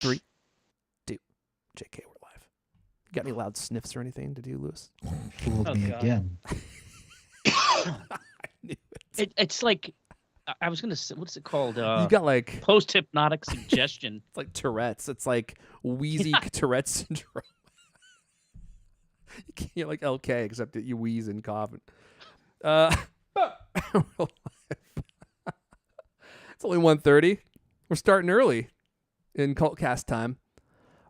3, 2, JK, we're live. You got any loud sniffs or anything to do, Lewis? Fooled me again. I knew it. It's like, I was going to say, what's it called? You got like post-hypnotic suggestion. it's like Tourette's. It's like wheezy Tourette's syndrome. You can't like LK except that you wheeze and cough. It's only 1:30. We're starting early in CultCast time.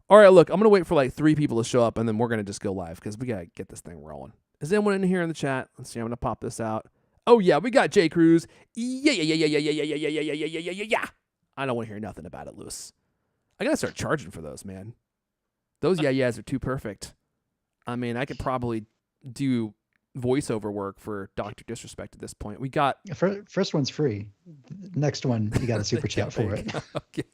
All right, look, I'm going to wait for like 3 people to show up, and then we're going to just go live because we got to get this thing rolling. Is anyone in here in the chat? Let's see. I'm going to pop this out. Oh, yeah, we got J. Cruz. Yeah. I don't want to hear nothing about it, Lewis. I got to start charging for those, man. Those yeahs are too perfect. I mean, I could probably do voiceover work for Dr. Disrespect at this point. We got... First one's free. Next one, you got a super chat for it. Okay.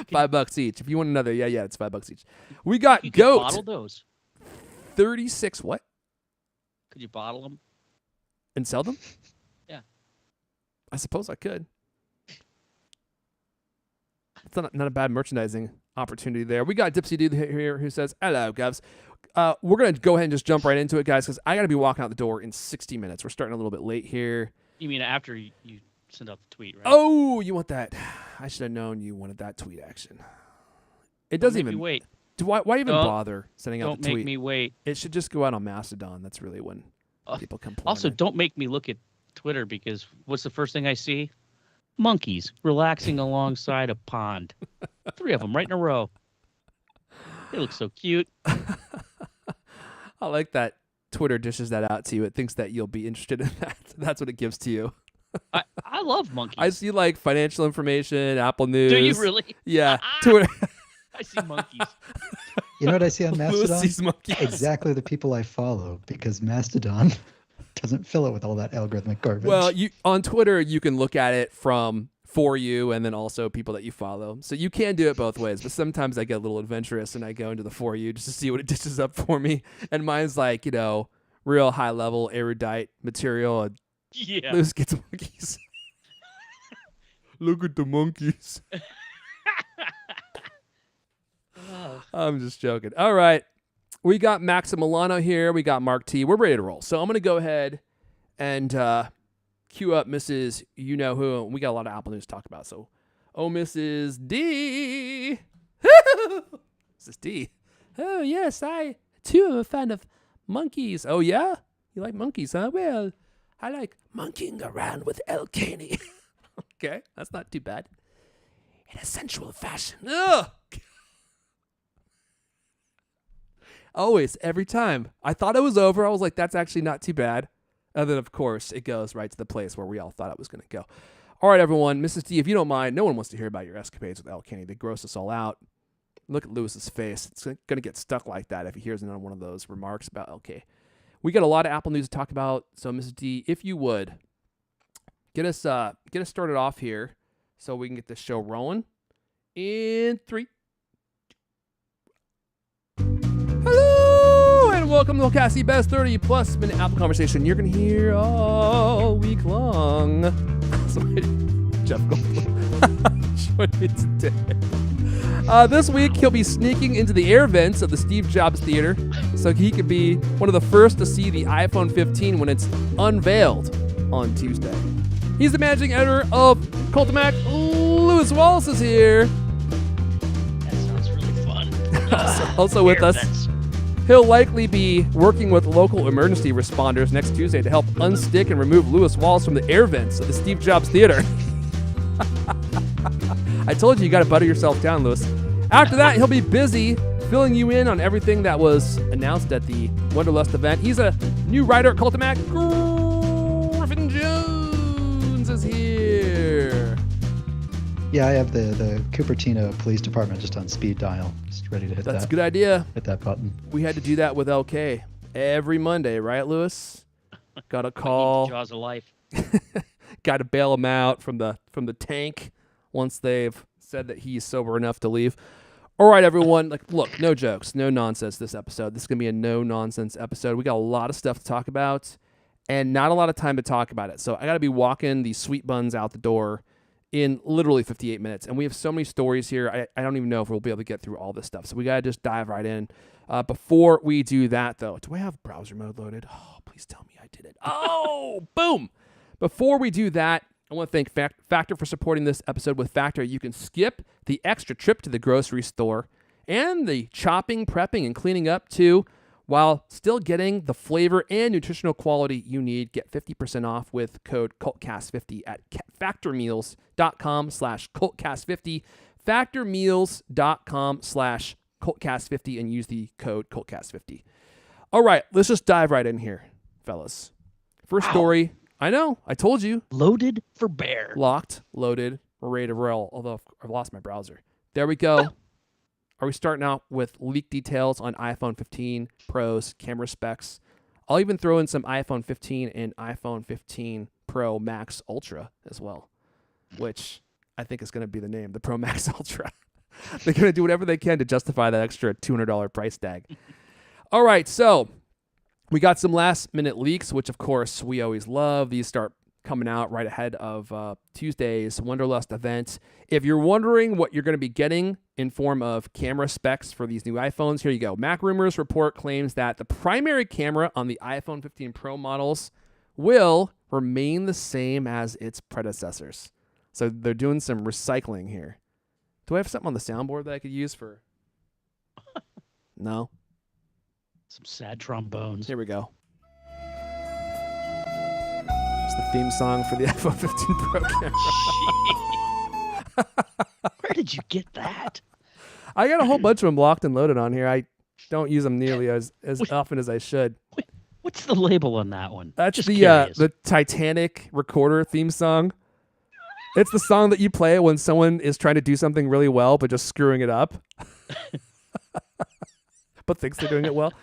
$5 each. If you want another, yeah, it's $5 each. We got You Goat. could bottle those. 36 what? Could you bottle them? And sell them? Yeah. I suppose I could. It's not a bad merchandising opportunity there. We got Dipsy Dude here who says, hello, Govs. We're going to go ahead and just jump right into it, guys, because I got to be walking out the door in 60 minutes. We're starting a little bit late here. You mean after you send out the tweet, right? Oh, you want that? I should have known you wanted that tweet action. It doesn't Don't make even me wait. Why even bother sending out the tweet? Don't make me wait. It should just go out on Mastodon. That's really when people complain. Also, don't make me look at Twitter because what's the first thing I see? Monkeys relaxing alongside a pond. 3 of them right in a row. They look so cute. I like that Twitter dishes that out to you. It thinks that you'll be interested in that. That's what it gives to you. I love monkeys. I see like financial information, Apple News. Do you really? Yeah. Twitter. I see monkeys. You know what I see on Lewis Mastodon? sees monkeys. Exactly the people I follow, because Mastodon doesn't fill it with all that algorithmic garbage. Well, on Twitter, you can look at it from for you and then also people that you follow. So you can do it both ways, but sometimes I get a little adventurous and I go into the for you just to see what it dishes up for me. And mine's like, real high level erudite material. And Yeah. Lewis gets monkeys. Look at the monkeys. I'm just joking. All right. We got Max and Milano here. We got Mark T. We're ready to roll. So I'm going to go ahead and cue up Mrs. You-Know-Who. We got a lot of Apple News to talk about. So, Mrs. D. Mrs. D. Oh, yes, I, too, am a fan of monkeys. Oh, yeah? You like monkeys, huh? Well, I like monkeying around with El Caney. Okay, that's not too bad. In a sensual fashion. Ugh! Always, every time. I thought it was over. I was like, that's actually not too bad. And then, of course, it goes right to the place where we all thought it was going to go. All right, everyone. Mrs. D, if you don't mind, no one wants to hear about your escapades with El Caney. They gross us all out. Look at Lewis's face. It's going to get stuck like that if he hears another one of those remarks about LK. We got a lot of Apple News to talk about. So, Mrs. D, if you would, get us started off here so we can get this show rolling. In 3. Hello, and welcome to CultCast, the best 30-plus minute Apple conversation you're going to hear all week long. Somebody, Jeff Goldblum, join me today. This week, he'll be sneaking into the air vents of the Steve Jobs Theater so he could be one of the first to see the iPhone 15 when it's unveiled on Tuesday. He's the managing editor of Cultamac. Lewis Wallace is here. That sounds really fun. Also with us, he'll likely be working with local emergency responders next Tuesday to help unstick and remove Lewis Wallace from the air vents of the Steve Jobs Theater. I told you got to butter yourself down, Lewis. After that, he'll be busy filling you in on everything that was announced at the Wonderlust event. He's a new writer at Cultamac. Griffin Jones is here. Yeah, I have the Cupertino Police Department just on speed dial, just ready to hit That's a good idea. Hit that button. We had to do that with LK every Monday, right, Lewis? Got a call. Jaws of life. Got to bail him out from the tank once they've said that he's sober enough to leave. All right, everyone. Look, no jokes, no nonsense this episode. This is going to be a no-nonsense episode. We got a lot of stuff to talk about and not a lot of time to talk about it. So I got to be walking these sweet buns out the door in literally 58 minutes. And we have so many stories here. I don't even know if we'll be able to get through all this stuff. So we got to just dive right in. Before we do that, though, do I have browser mode loaded? Oh, please tell me I did it. Oh, boom. Before we do that, I want to thank Factor for supporting this episode. With Factor, you can skip the extra trip to the grocery store and the chopping, prepping, and cleaning up, too, while still getting the flavor and nutritional quality you need. Get 50% off with code CultCast50 at factormeals.com/CultCast50. Factormeals.com/CultCast50 and use the code CultCast50. All right, let's just dive right in here, fellas. First story. I know. I told you. Loaded for bear. Locked, loaded, we're ready to roll, although I've lost my browser. There we go. Are we starting out with leaked details on iPhone 15 Pro's camera specs? I'll even throw in some iPhone 15 and iPhone 15 Pro Max Ultra as well, which I think is going to be the name, the Pro Max Ultra. They're going to do whatever they can to justify that extra $200 price tag. All right, so we got some last-minute leaks, which, of course, we always love. These start coming out right ahead of Tuesday's Wonderlust event. If you're wondering what you're going to be getting in form of camera specs for these new iPhones, here you go. Mac Rumors report claims that the primary camera on the iPhone 15 Pro models will remain the same as its predecessors. So they're doing some recycling here. Do I have something on the soundboard that I could use for... No? Some sad trombones. Here we go. It's the theme song for the iPhone 15 Pro camera. Where did you get that? I got a whole bunch of them locked and loaded on here. I don't use them nearly as often as I should. What's the label on that one? That's Just the Titanic recorder theme song. It's the song that you play when someone is trying to do something really well but just screwing it up. But thinks they're doing it well.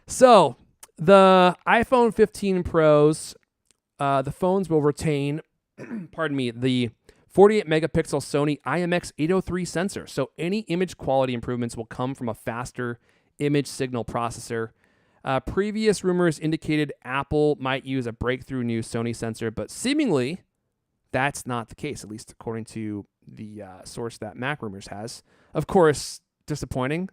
So the iPhone 15 Pros, the phones will retain, pardon me, the 48 megapixel Sony IMX803 sensor. So any image quality improvements will come from a faster image signal processor. Previous rumors indicated Apple might use a breakthrough new Sony sensor, but seemingly that's not the case, at least according to the source that Mac Rumors has. Of course, disappointing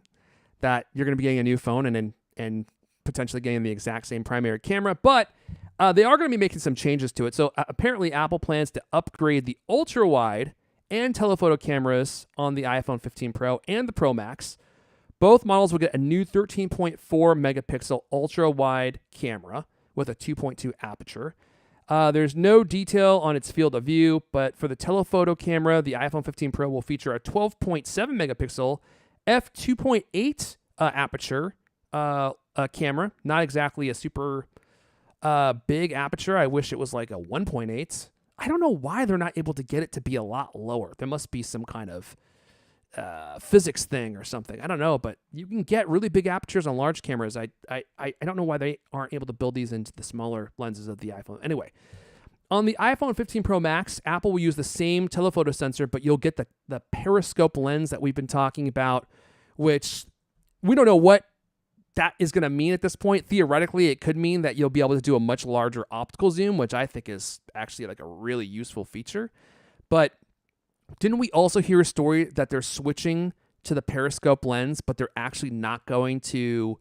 that you're going to be getting a new phone and potentially getting the exact same primary camera, but they are going to be making some changes to it. So apparently Apple plans to upgrade the ultra-wide and telephoto cameras on the iPhone 15 Pro and the Pro Max. Both models will get a new 13.4 megapixel ultra-wide camera with a 2.2 aperture. There's no detail on its field of view, but for the telephoto camera, the iPhone 15 Pro will feature a 12.7 megapixel f2.8 aperture camera. Not exactly a super big aperture. I wish it was like a 1.8. I don't know why they're not able to get it to be a lot lower. There must be some kind of physics thing or something. I don't know, but you can get really big apertures on large cameras. I don't know why they aren't able to build these into the smaller lenses of the iPhone. Anyway, on the iPhone 15 Pro Max, Apple will use the same telephoto sensor, but you'll get the periscope lens that we've been talking about, which we don't know what that is going to mean at this point. Theoretically, it could mean that you'll be able to do a much larger optical zoom, which I think is actually like a really useful feature. But didn't we also hear a story that they're switching to the periscope lens, but they're actually not going to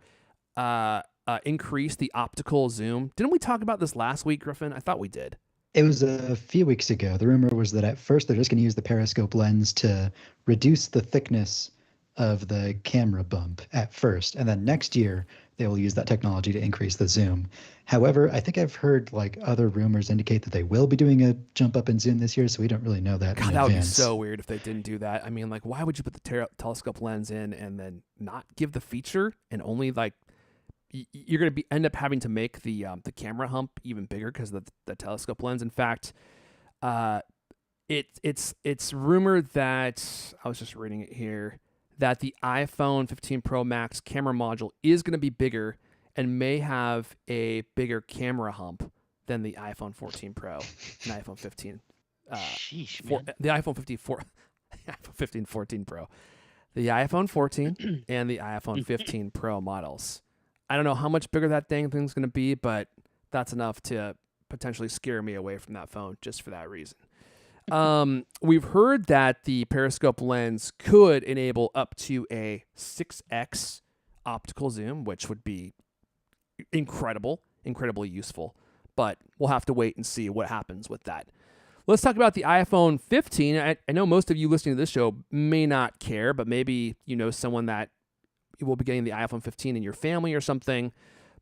increase the optical zoom? Didn't we talk about this last week, Griffin? I thought we did. It was a few weeks ago. The rumor was that at first they're just going to use the periscope lens to reduce the thickness of the camera bump at first, and then next year they will use that technology to increase the zoom. However, I think I've heard like other rumors indicate that they will be doing a jump up in zoom this year, so we don't really know that. God, in that would be advance. so weird if they didn't do that. I mean, like, why would you put the telescope lens in and then not give the feature and only like you're going to end up having to make the camera hump even bigger because of the telescope lens. In fact, it's rumored that I was just reading it here that the iPhone 15 Pro Max camera module is going to be bigger and may have a bigger camera hump than the iPhone 14 Pro and iPhone 15. Sheesh, man. The iPhone 15 14 Pro. The iPhone 14 and the iPhone 15 Pro models. I don't know how much bigger that thing's going to be, but that's enough to potentially scare me away from that phone just for that reason. We've heard that the periscope lens could enable up to a 6x optical zoom, which would be incredibly useful. But we'll have to wait and see what happens with that. Let's talk about the iPhone 15. I know most of you listening to this show may not care, but maybe you know someone that will be getting the iPhone 15 in your family or something.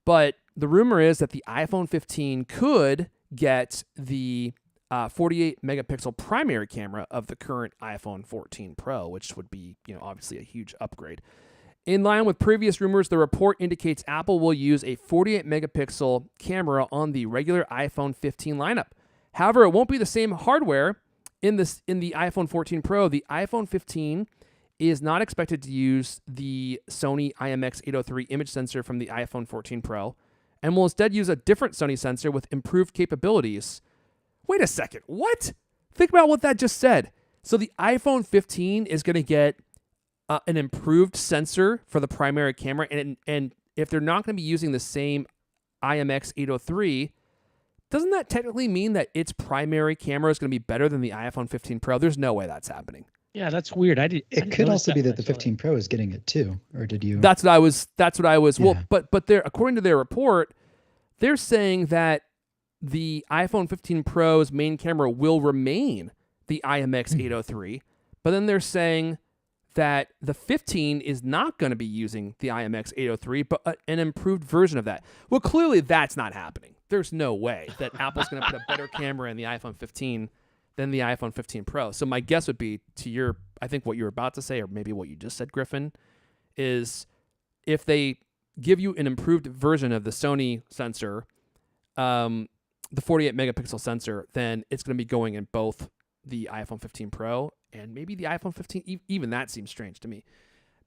But the rumor is that the iPhone 15 could get the 48 megapixel primary camera of the current iPhone 14 Pro, which would be, obviously a huge upgrade. In line with previous rumors, the report indicates Apple will use a 48 megapixel camera on the regular iPhone 15 lineup. However, it won't be the same hardware in the iPhone 14 Pro. The iPhone 15 is not expected to use the Sony IMX803 image sensor from the iPhone 14 Pro and will instead use a different Sony sensor with improved capabilities. Wait a second. What? Think about what that just said. So the iPhone 15 is going to get an improved sensor for the primary camera, and if they're not going to be using the same IMX803, doesn't that technically mean that its primary camera is going to be better than the iPhone 15 Pro? There's no way that's happening. Yeah, that's weird. It could also be that the 15 Pro is getting it too, or did you? That's what I was. Yeah. Well, but they're, according to their report, they're saying that the iPhone 15 Pro's main camera will remain the IMX803, but then they're saying that the 15 is not going to be using the IMX803, but an improved version of that. Well, clearly that's not happening. There's no way that Apple's going to put a better camera in the iPhone 15 than the iPhone 15 Pro. So my guess would be I think what you were about to say, or maybe what you just said, Griffin, is if they give you an improved version of the Sony sensor, the 48 megapixel sensor, then it's going to be going in both the iPhone 15 Pro and maybe the iPhone 15. Even that seems strange to me.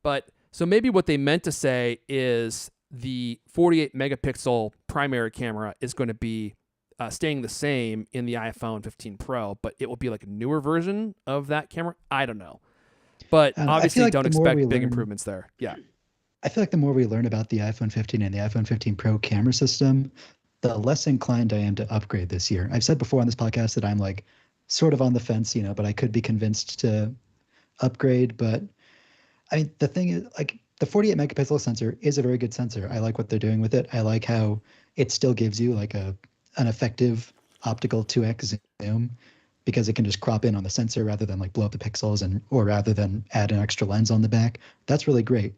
But so maybe what they meant to say is the 48 megapixel primary camera is going to be staying the same in the iPhone 15 Pro, but it will be like a newer version of that camera. I don't know. But obviously like don't expect big improvements there. Yeah. I feel like the more we learn about the iPhone 15 and the iPhone 15 Pro camera system, the less inclined I am to upgrade this year. I've said before on this podcast that I'm like sort of on the fence, but I could be convinced to upgrade. But I mean, the thing is, like, the 48 megapixel sensor is a very good sensor. I like what they're doing with it. I like how it still gives you like an effective optical 2x zoom, because it can just crop in on the sensor rather than like blow up the pixels or rather than add an extra lens on the back. That's really great.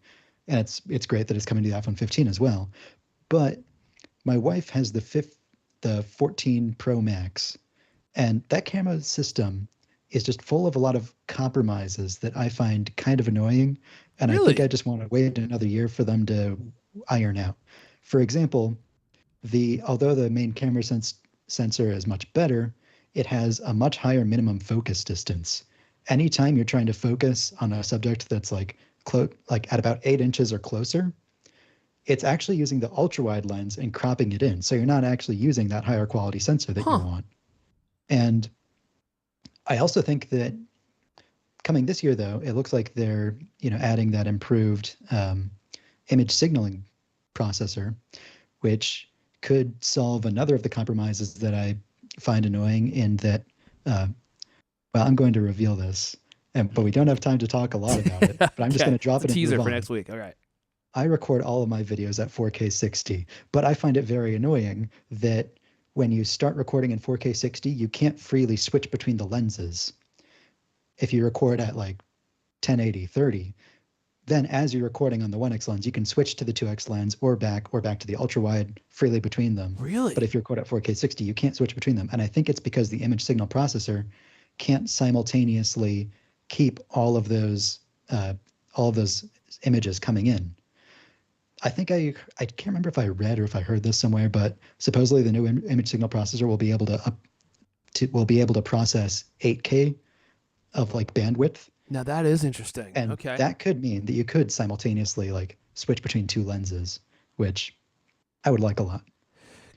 And it's great that it's coming to the iPhone 15 as well. But my wife has the 14 Pro Max, and that camera system is just full of a lot of compromises that I find kind of annoying. And Really? I think I just want to wait another year for them to iron out. For example, although the main camera sensor is much better, it has a much higher minimum focus distance. Anytime you're trying to focus on a subject that's like at about 8 inches or closer, it's actually using the ultra wide lens and cropping it in. So you're not actually using that higher quality sensor that you want. And I also think that coming this year, though, it looks like they're, adding that improved image signaling processor, which could solve another of the compromises that I find annoying in that, I'm going to reveal this, but we don't have time to talk a lot about it, but I'm just going to drop it in teaser for next week. All right. I record all of my videos at 4K 60, but I find it very annoying that when you start recording in 4K 60, you can't freely switch between the lenses. If you record at like 1080, 30, then as you're recording on the 1x lens, you can switch to the 2x lens or back to the ultra wide freely between them. Really? But if you record at 4K 60, you can't switch between them. And I think it's because the image signal processor can't simultaneously keep all of those images coming in. I think I can't remember if I read or if I heard this somewhere, but supposedly the new image signal processor will be able to process 8K of like bandwidth. Now that is interesting. And okay. that could mean that you could simultaneously like switch between two lenses, which I would like a lot.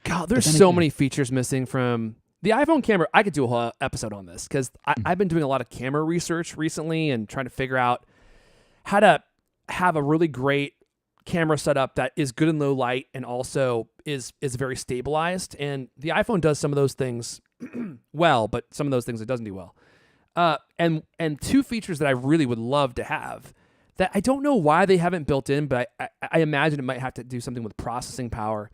God, there's so many features missing from the iPhone camera. I could do a whole episode on this because I've been doing a lot of camera research recently and trying to figure out how to have a really great camera setup that is good in low light and also is very stabilized. And the iPhone does some of those things well, but some of those things it doesn't do well. And two features that I really would love to have that I don't know why they haven't built in, but I imagine it might have to do something with processing power.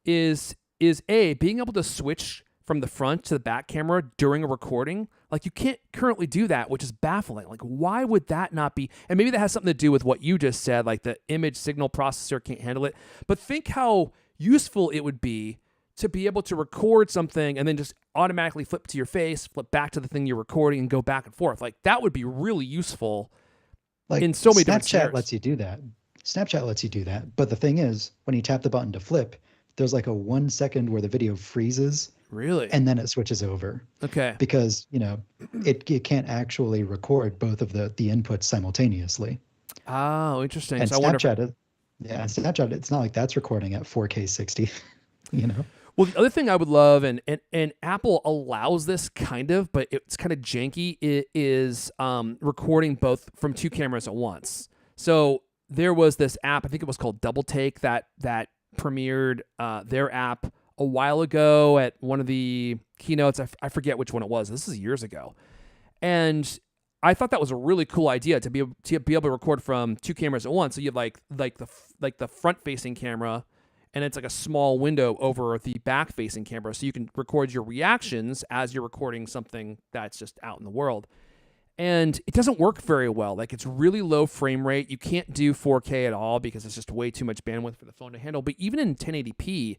Is being able to switch from the front to the back camera during a recording. Like, you can't currently do that, which is baffling. Like, why would that not be? And maybe that has something to do with what you just said, like the image signal processor can't handle it. But think how useful it would be to be able to record something and then just automatically flip to your face, flip back to the thing you're recording, and go back and forth. Like, that would be really useful Like in so many different Snapchat scenarios. lets you do that. Snapchat lets you do that. But the thing is, when you tap the button to flip, there's like a 1 second where the video freezes Really? and then it switches over Okay. because, it can't actually record both of the inputs simultaneously. Oh, interesting. And So I wonder if Snapchat, it's not like that's recording at 4K 60, you know? Well, the other thing I would love, and Apple allows this kind of, but it's kind of janky, it is recording both from two cameras at once. So there was this app, I think it was called Double Take, that premiered their app a while ago at one of the keynotes. I forget which one it was. This is years ago. And I thought that was a really cool idea to be able to record from two cameras at once. So you have like the front facing camera, and it's like a small window over the back facing camera, so you can record your reactions as you're recording something that's just out in the world. And it doesn't work very well. Like, it's really low frame rate. You can't do 4K at all because it's just way too much bandwidth for the phone to handle. But even in 1080p,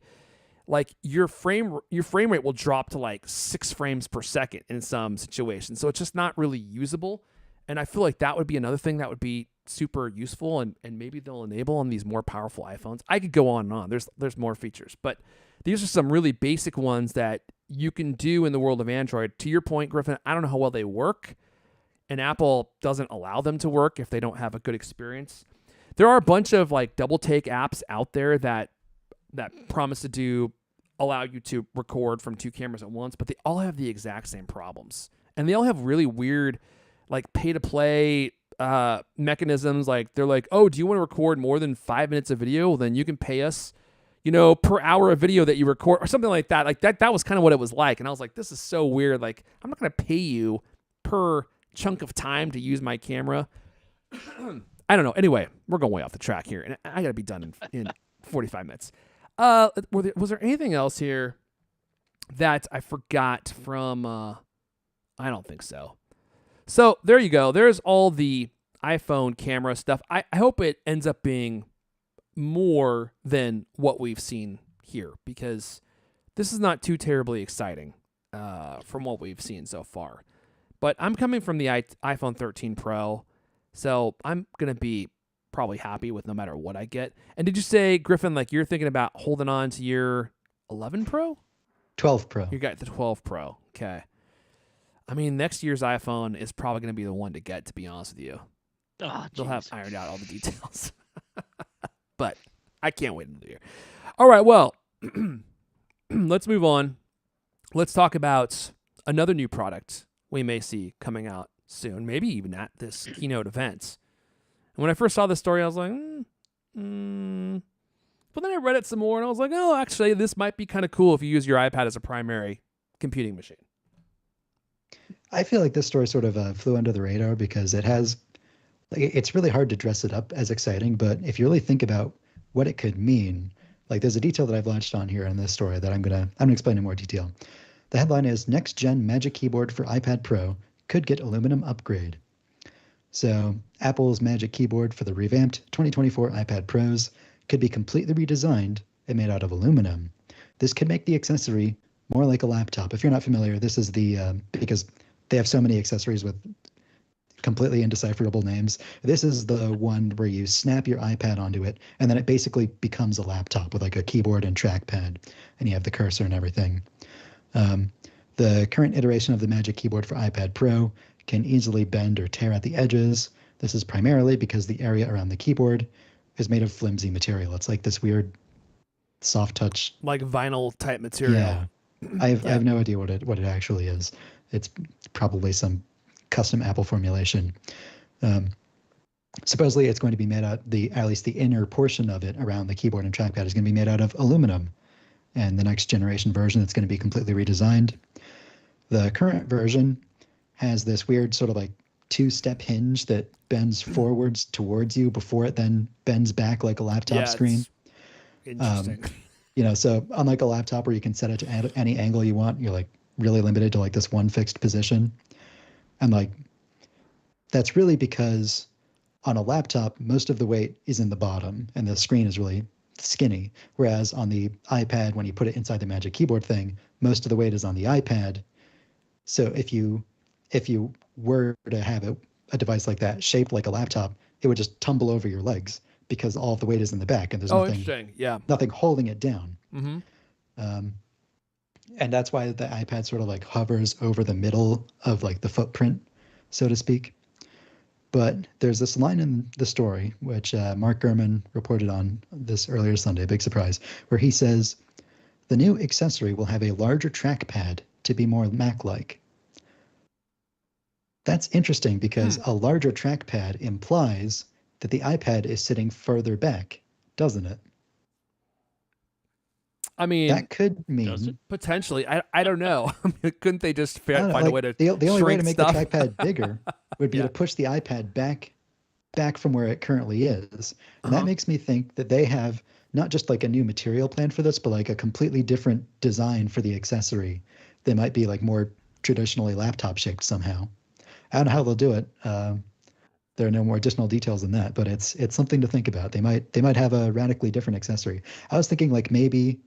like, your frame rate will drop to like 6 frames per second in some situations. So it's just not really usable. And I feel like that would be another thing that would be super useful, and maybe they'll enable on these more powerful iPhones. I could go on and on. There's more features, but these are some really basic ones that you can do in the world of Android. To your point, Griffin, I don't know how well they work, and Apple doesn't allow them to work if they don't have a good experience. There are a bunch of like Double Take apps out there that promise to allow you to record from two cameras at once, but they all have the exact same problems, and they all have really weird, like, pay to play mechanisms. Like, they're like, oh, do you want to record more than 5 minutes of video? Well, then you can pay us, per hour of video that you record, or something like that. Like, that was kind of what it was like. And I was like, this is so weird. Like, I'm not going to pay you per chunk of time to use my camera. I don't know. Anyway, we're going way off the track here, and I got to be done in 45 minutes. Was there anything else here that I forgot from? I don't think so. So there you go. There's all the iPhone camera stuff. I hope it ends up being more than what we've seen here, because this is not too terribly exciting from what we've seen so far. But I'm coming from the iPhone 13 Pro, so I'm going to be probably happy with no matter what I get. And did you say, Griffin, like, you're thinking about holding on to your 11 Pro? 12 Pro. You got the 12 Pro. Okay. I mean, next year's iPhone is probably going to be the one to get, to be honest with you. Oh, They'll have ironed out all the details. But I can't wait another year. All right, well, let's move on. Let's talk about another new product we may see coming out soon, maybe even at this keynote event. And when I first saw this story, I was like, But then I read it some more, and I was like, oh, actually, this might be kind of cool if you use your iPad as a primary computing machine. I feel like this story sort of flew under the radar because it's really hard to dress it up as exciting, but if you really think about what it could mean, like, there's a detail that I've latched on here in this story that I'm gonna explain in more detail. The headline is Next Gen Magic Keyboard for iPad Pro could get aluminum upgrade. So Apple's Magic Keyboard for the revamped 2024 iPad Pros could be completely redesigned and made out of aluminum. This could make the accessory more like a laptop. If you're not familiar, this is because they have so many accessories with completely indecipherable names. This is the one where you snap your iPad onto it, and then it basically becomes a laptop with like a keyboard and trackpad, and you have the cursor and everything. The current iteration of the Magic Keyboard for iPad Pro can easily bend or tear at the edges. This is primarily because the area around the keyboard is made of flimsy material. It's like this weird soft touch, like vinyl type material. Yeah, I have no idea what it actually is. It's probably some custom Apple formulation. Supposedly, it's going to be made out at least the inner portion of it around the keyboard and trackpad is going to be made out of aluminum. And the next generation version, it's going to be completely redesigned. The current version has this weird sort of like two-step hinge that bends forwards towards you before it then bends back like a laptop Yeah, screen. it's interesting. So unlike a laptop where you can set it to any angle you want, you're like really limited to like this one fixed position. And like that's really because on a laptop, most of the weight is in the bottom and the screen is really skinny. Whereas on the iPad, when you put it inside the Magic Keyboard thing, most of the weight is on the iPad. So if you were to have a device like that shaped like a laptop, it would just tumble over your legs because all of the weight is in the back and there's Interesting. Yeah. nothing holding it down. Mm-hmm. And that's why the iPad sort of like hovers over the middle of like the footprint, so to speak. But there's this line in the story, which Mark Gurman reported on this earlier Sunday, big surprise, where he says, the new accessory will have a larger trackpad to be more Mac-like. That's interesting because a larger trackpad implies that the iPad is sitting further back, doesn't it? I mean, that could mean Does it? potentially. I don't know. Couldn't they just I don't know, find a like, way to the only way to make stuff? the trackpad bigger would be Yeah. to push the iPad back from where it currently is. And Uh-huh. that makes me think that they have not just like a new material plan for this, but like a completely different design for the accessory. They might be like more traditionally laptop shaped somehow. I don't know how they'll do it. There are no more additional details than that, but it's something to think about. They might have a radically different accessory. I was thinking like maybe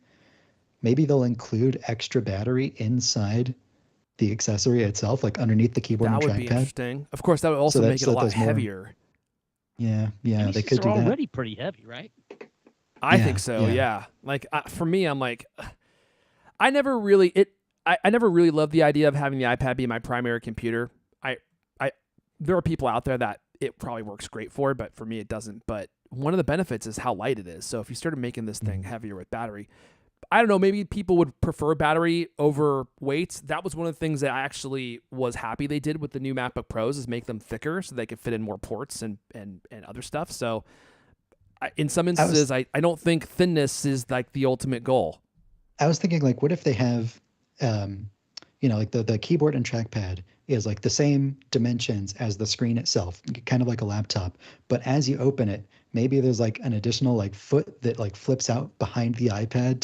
they'll include extra battery inside the accessory itself, like underneath the keyboard That and would be trackpad. interesting. Of course, that would also that- make it so a that lot there's more- heavier. Yeah, And they these could are do that. already pretty heavy, right? I Yeah, think so. yeah. Yeah. Like for me, I'm like, I never really loved the idea of having the iPad be my primary computer. There are people out there that it probably works great for, but for me it doesn't. But one of the benefits is how light it is. So if you started making this thing heavier with battery, I don't know, maybe people would prefer battery over weight. That was one of the things that I actually was happy they did with the new MacBook Pros is make them thicker so they could fit in more ports and other stuff. So in some instances, I don't think thinness is like the ultimate goal. I was thinking like, what if they have, like the keyboard and trackpad is like the same dimensions as the screen itself, kind of like a laptop. But as you open it, maybe there's like an additional like foot that like flips out behind the iPad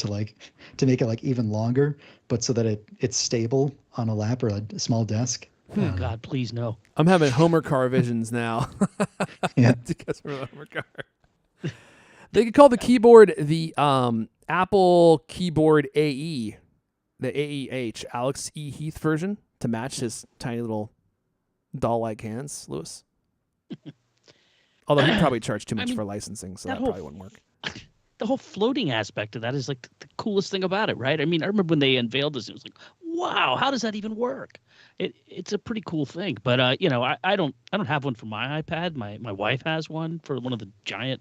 to make it like even longer, but so that it's stable on a lap or a small desk. Oh, God, please no. I'm having Homer car visions now. Yeah. Because we're Homer car. They could call the keyboard the Apple Keyboard AE, the AEH, Alex E. Heath version, to match his tiny little doll-like hands, Lewis. Although he'd probably charge too much for licensing, so that whole- probably wouldn't work. The whole floating aspect of that is like the coolest thing about it, right? I mean, I remember when they unveiled this, it was like, wow, how does that even work? It's a pretty cool thing. But I don't have one for my iPad. My wife has one for one of the giant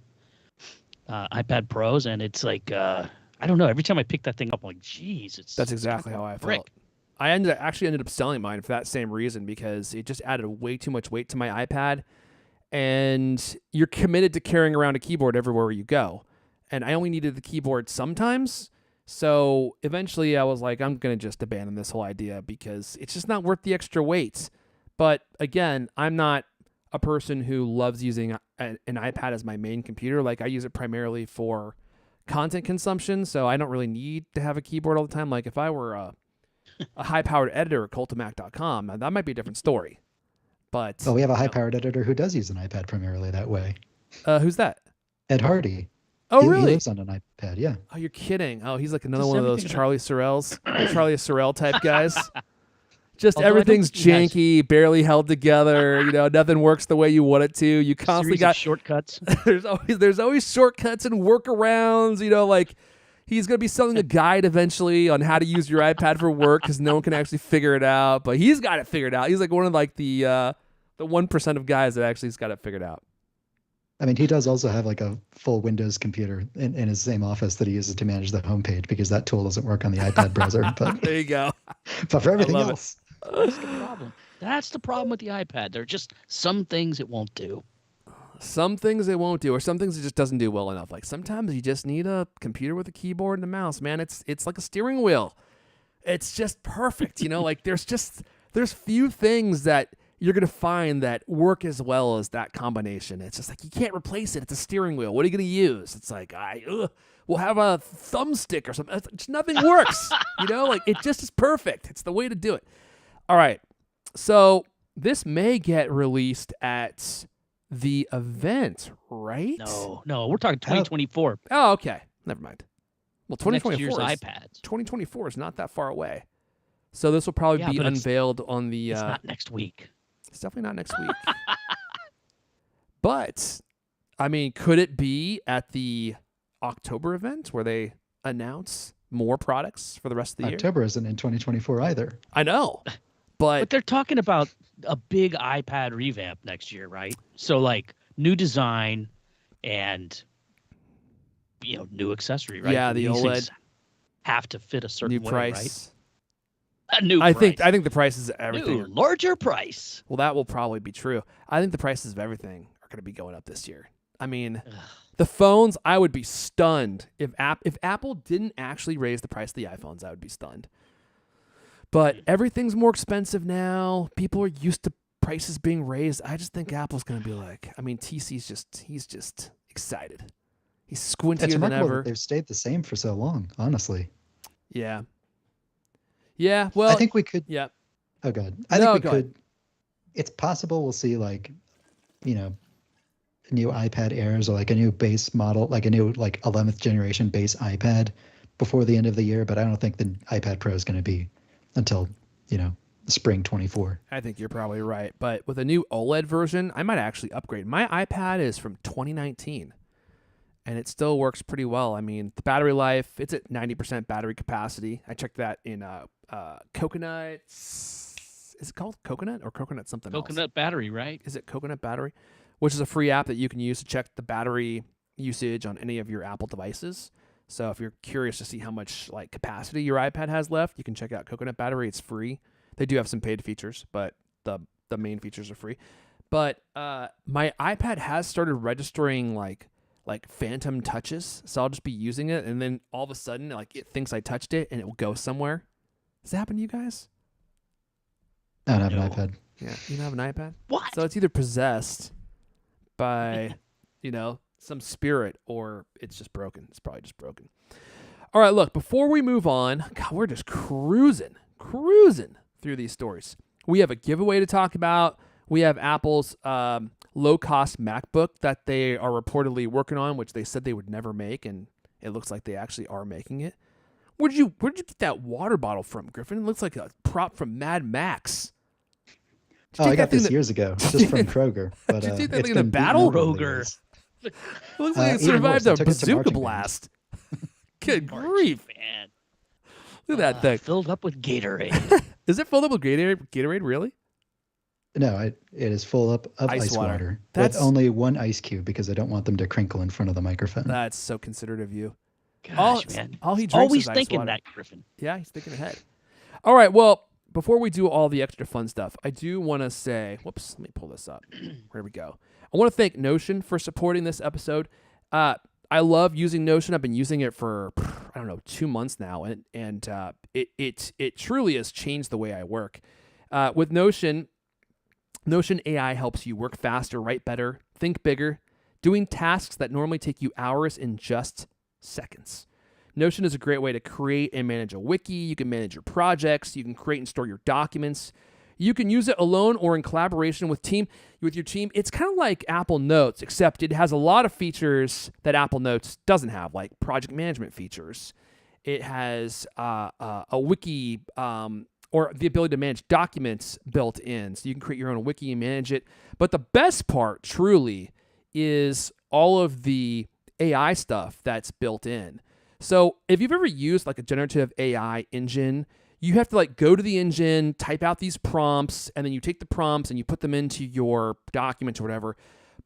iPad Pros, and it's like I don't know. Every time I pick that thing up, I'm like, geez, That's exactly how I brick. felt. I actually ended up selling mine for that same reason because it just added way too much weight to my iPad, and you're committed to carrying around a keyboard everywhere you go. And I only needed the keyboard sometimes, so eventually I was like, I'm gonna just abandon this whole idea because it's just not worth the extra weight. But again, I'm not a person who loves using an iPad as my main computer. Like I use it primarily for content consumption, so I don't really need to have a keyboard all the time. Like if I were a high-powered editor at cultofmac.com, that might be a different story. But Well, we have a high-powered editor who does use an iPad primarily that way. who's that? Ed Hardy. Oh, He really? lives on an iPad, yeah. Oh, you're kidding. Oh, he's like another Just one of those everything Charlie Sorrell type guys. Just Although I don't everything's think he has- janky, barely held together. Nothing works the way you want it to. You constantly Series of got shortcuts. there's always shortcuts and workarounds. Like he's gonna be selling a guide eventually on how to use your iPad for work because no one can actually figure it out. But he's got it figured out. He's like one of like the 1% of guys that actually has got it figured out. I mean, he does also have like a full Windows computer in his same office that he uses to manage the homepage because that tool doesn't work on the iPad browser. But There you go. for everything love it. else, That's the problem. That's the problem with the iPad. There are just some things it won't do. Some things it won't do, or some things it just doesn't do well enough. Like sometimes you just need a computer with a keyboard and a mouse. Man, it's like a steering wheel. It's just perfect. Like there's there's few things that you're going to find that work as well as that combination. It's just like, you can't replace it. It's a steering wheel. What are you going to use? It's like, we'll have a thumbstick or something. Just nothing works. Like it just is perfect. It's the way to do it. All right. So this may get released at the event, right? No, we're talking 2024. Oh, okay. Never mind. Well, 2024 Next year's is, iPads. 2024 is not that far away. So this will probably be unveiled on the... It's not next week. It's definitely not next week. But, I mean, could it be at the October event where they announce more products for the rest of the year? October isn't in 2024 either. I know. But they're talking about a big iPad revamp next year, right? So, like, new design and, new accessory, right? Yeah, the These OLED. things have to fit a certain New way, price. right? A new I price. think the prices of everything. New, larger price. Well, that will probably be true. I think the prices of everything are going to be going up this year. I mean, the phones, I would be stunned if Apple didn't actually raise the price of the iPhones. I would be stunned. But everything's more expensive now. People are used to prices being raised. I just think Apple's going to be like, I mean, he's just excited. He's squintier It's than remarkable ever. that they've stayed the same for so long, honestly. Yeah. Yeah, well, I think we could. Yeah. Oh, God. I think we go could. ahead. It's possible we'll see, like, new iPad Airs or like a new base model, like a new 11th generation base iPad before the end of the year. But I don't think the iPad Pro is going to be until, spring 24. I think you're probably right. But with a new OLED version, I might actually upgrade. My iPad is from 2019, and it still works pretty well. I mean, the battery life, it's at 90% battery capacity. I checked that in Coconut. Is it called Coconut or Coconut something else? Coconut battery, right? Is it Coconut Battery? Which is a free app that you can use to check the battery usage on any of your Apple devices. So if you're curious to see how much capacity your iPad has left, you can check out Coconut Battery. It's free. They do have some paid features, but the main features are free. But my iPad has started registering like phantom touches, so I'll just be using it, and then all of a sudden it thinks I touched it, and it will go somewhere. Does that happen to you guys? I don't have an iPad. Yeah, you don't have an iPad? What? So it's either possessed by, some spirit, or it's just broken. It's probably just broken. All right, look, before we move on, God, we're just cruising through these stories. We have a giveaway to talk about. We have Apple's low-cost MacBook that they are reportedly working on, which they said they would never make, and it looks like they actually are making it. Where'd you get that water bottle from, Griffin? It looks like a prop from Mad Max. Oh, I got this years ago, just from Kroger. But, did you take that it's thing in a been battle? beaten over the Kroger. years. It looks like it even survived worse, I a took it to bazooka marching blast. Good Marching grief. band. Look at that thing. Filled up with Gatorade. Is it filled up with Gatorade, really? No, it is full up of Ice ice water. water That's- with only one ice cube because I don't want them to crinkle in front of the microphone. That's so considerate of you. Gosh, man. All he drinks Always is ice thinking water. that, Griffin. Yeah, he's thinking ahead. All right, well, before we do all the extra fun stuff, I do want to say, whoops, let me pull this up. Here we go. I want to thank Notion for supporting this episode. I love using Notion. I've been using it for, 2 months now, and it truly has changed the way I work. With Notion AI helps you work faster, write better, think bigger, doing tasks that normally take you hours in just seconds. Notion is a great way to create and manage a wiki. You can manage your projects. You can create and store your documents. You can use it alone or in collaboration with your team. It's kind of like Apple Notes, except it has a lot of features that Apple Notes doesn't have, like project management features. It has a wiki or the ability to manage documents built in, so you can create your own wiki and manage it. But the best part, truly, is all of the AI stuff that's built in. So if you've ever used a generative AI engine, you have to go to the engine, type out these prompts, and then you take the prompts and you put them into your documents or whatever.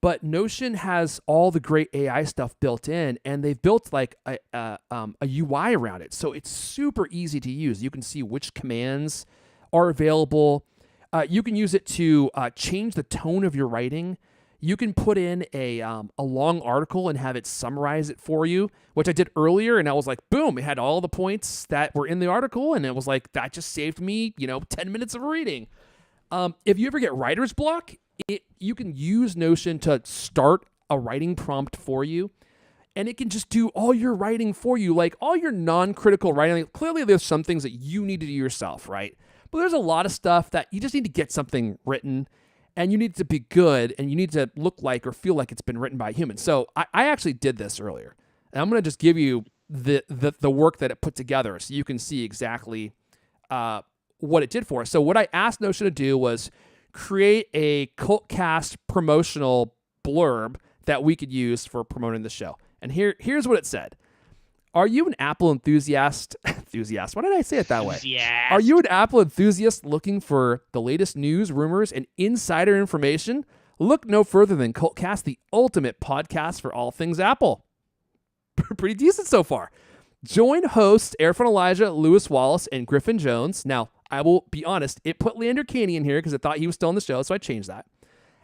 But Notion has all the great AI stuff built in, and they've built a UI around it. So it's super easy to use. You can see which commands are available. You can use it to change the tone of your writing. you can put in a long article and have it summarize it for you, which I did earlier, and I was like, boom, it had all the points that were in the article, and it was like, that just saved me, 10 minutes of reading. If you ever get writer's block, you can use Notion to start a writing prompt for you, and it can just do all your writing for you, like all your non-critical writing. Like, clearly, there's some things that you need to do yourself, right? But there's a lot of stuff that you just need to get something written, and you need it to be good, and you need to look like or feel like it's been written by a human. So I actually did this earlier, and I'm going to just give you the work that it put together so you can see exactly what it did for us. So what I asked Notion to do was create a CultCast promotional blurb that we could use for promoting the show. And here's what it said. Are you an Apple enthusiast? Why did I say it that way? Yes. Are you an Apple enthusiast looking for the latest news, rumors, and insider information? Look no further than CultCast, the ultimate podcast for all things Apple. Pretty decent so far. Join hosts Airphone Elijah, Lewis Wallace, and Griffin Jones. Now, I will be honest, it put Leander Caney in here because I thought he was still on the show, so I changed that.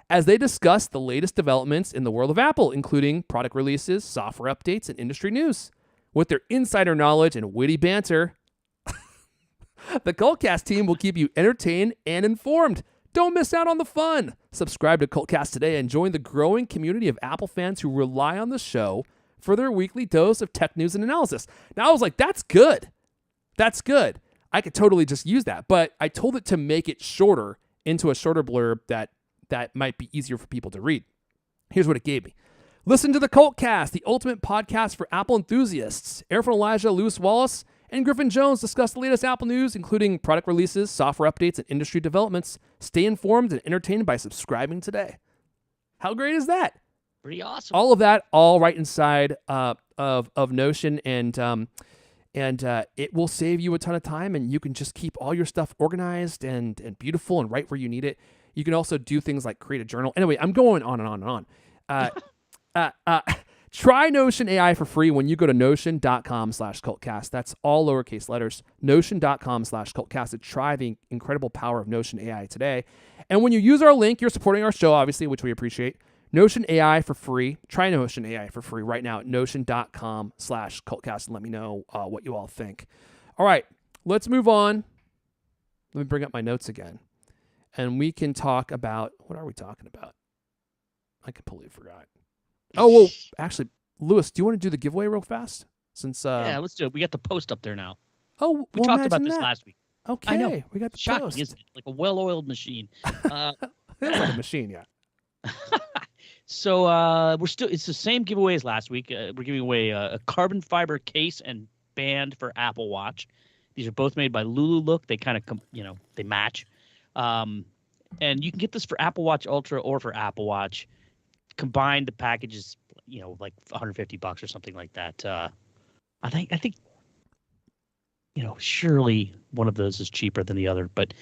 As they discuss the latest developments in the world of Apple, including product releases, software updates, and industry news. With their insider knowledge and witty banter, the CultCast team will keep you entertained and informed. Don't miss out on the fun. Subscribe to CultCast today and join the growing community of Apple fans who rely on the show for their weekly dose of tech news and analysis. Now, I was like, that's good. That's good. I could totally just use that. But I told it to make it shorter into a shorter blurb that might be easier for people to read. Here's what it gave me. Listen to the CultCast, the ultimate podcast for Apple enthusiasts. Airphone Elijah, Lewis Wallace, and Griffin Jones discuss the latest Apple news, including product releases, software updates, and industry developments. Stay informed and entertained by subscribing today. How great is that? Pretty awesome. All of that, all right inside of Notion, and it will save you a ton of time, and you can just keep all your stuff organized and beautiful and right where you need it. You can also do things like create a journal. Anyway, I'm going on and on and on. Try Notion AI for free when you go to notion.com/cultcast. That's all lowercase letters. Notion.com/cultcast to try the incredible power of Notion AI today. And when you use our link, you're supporting our show, obviously, which we appreciate. Notion AI for free. Try Notion AI for free right now at notion.com/cultcast and let me know what you all think. All right, let's move on. Let me bring up my notes again. And we can talk about, what are we talking about? I completely forgot. Oh, well, actually, Lewis, do you want to do the giveaway real fast? Since yeah, let's do it. We got the post up there now. Oh, We talked about this last week. Okay, I know. we got the Shocking, post. isn't it? Like a well-oiled machine. It's like a machine, yeah. So it's the same giveaway as last week. We're giving away a carbon fiber case and band for Apple Watch. These are both made by Lulu Look. They kind of, they match. And you can get this for Apple Watch Ultra or for Apple Watch. Combined, the package is, like $150 or something like that. I think, surely one of those is cheaper than the other. But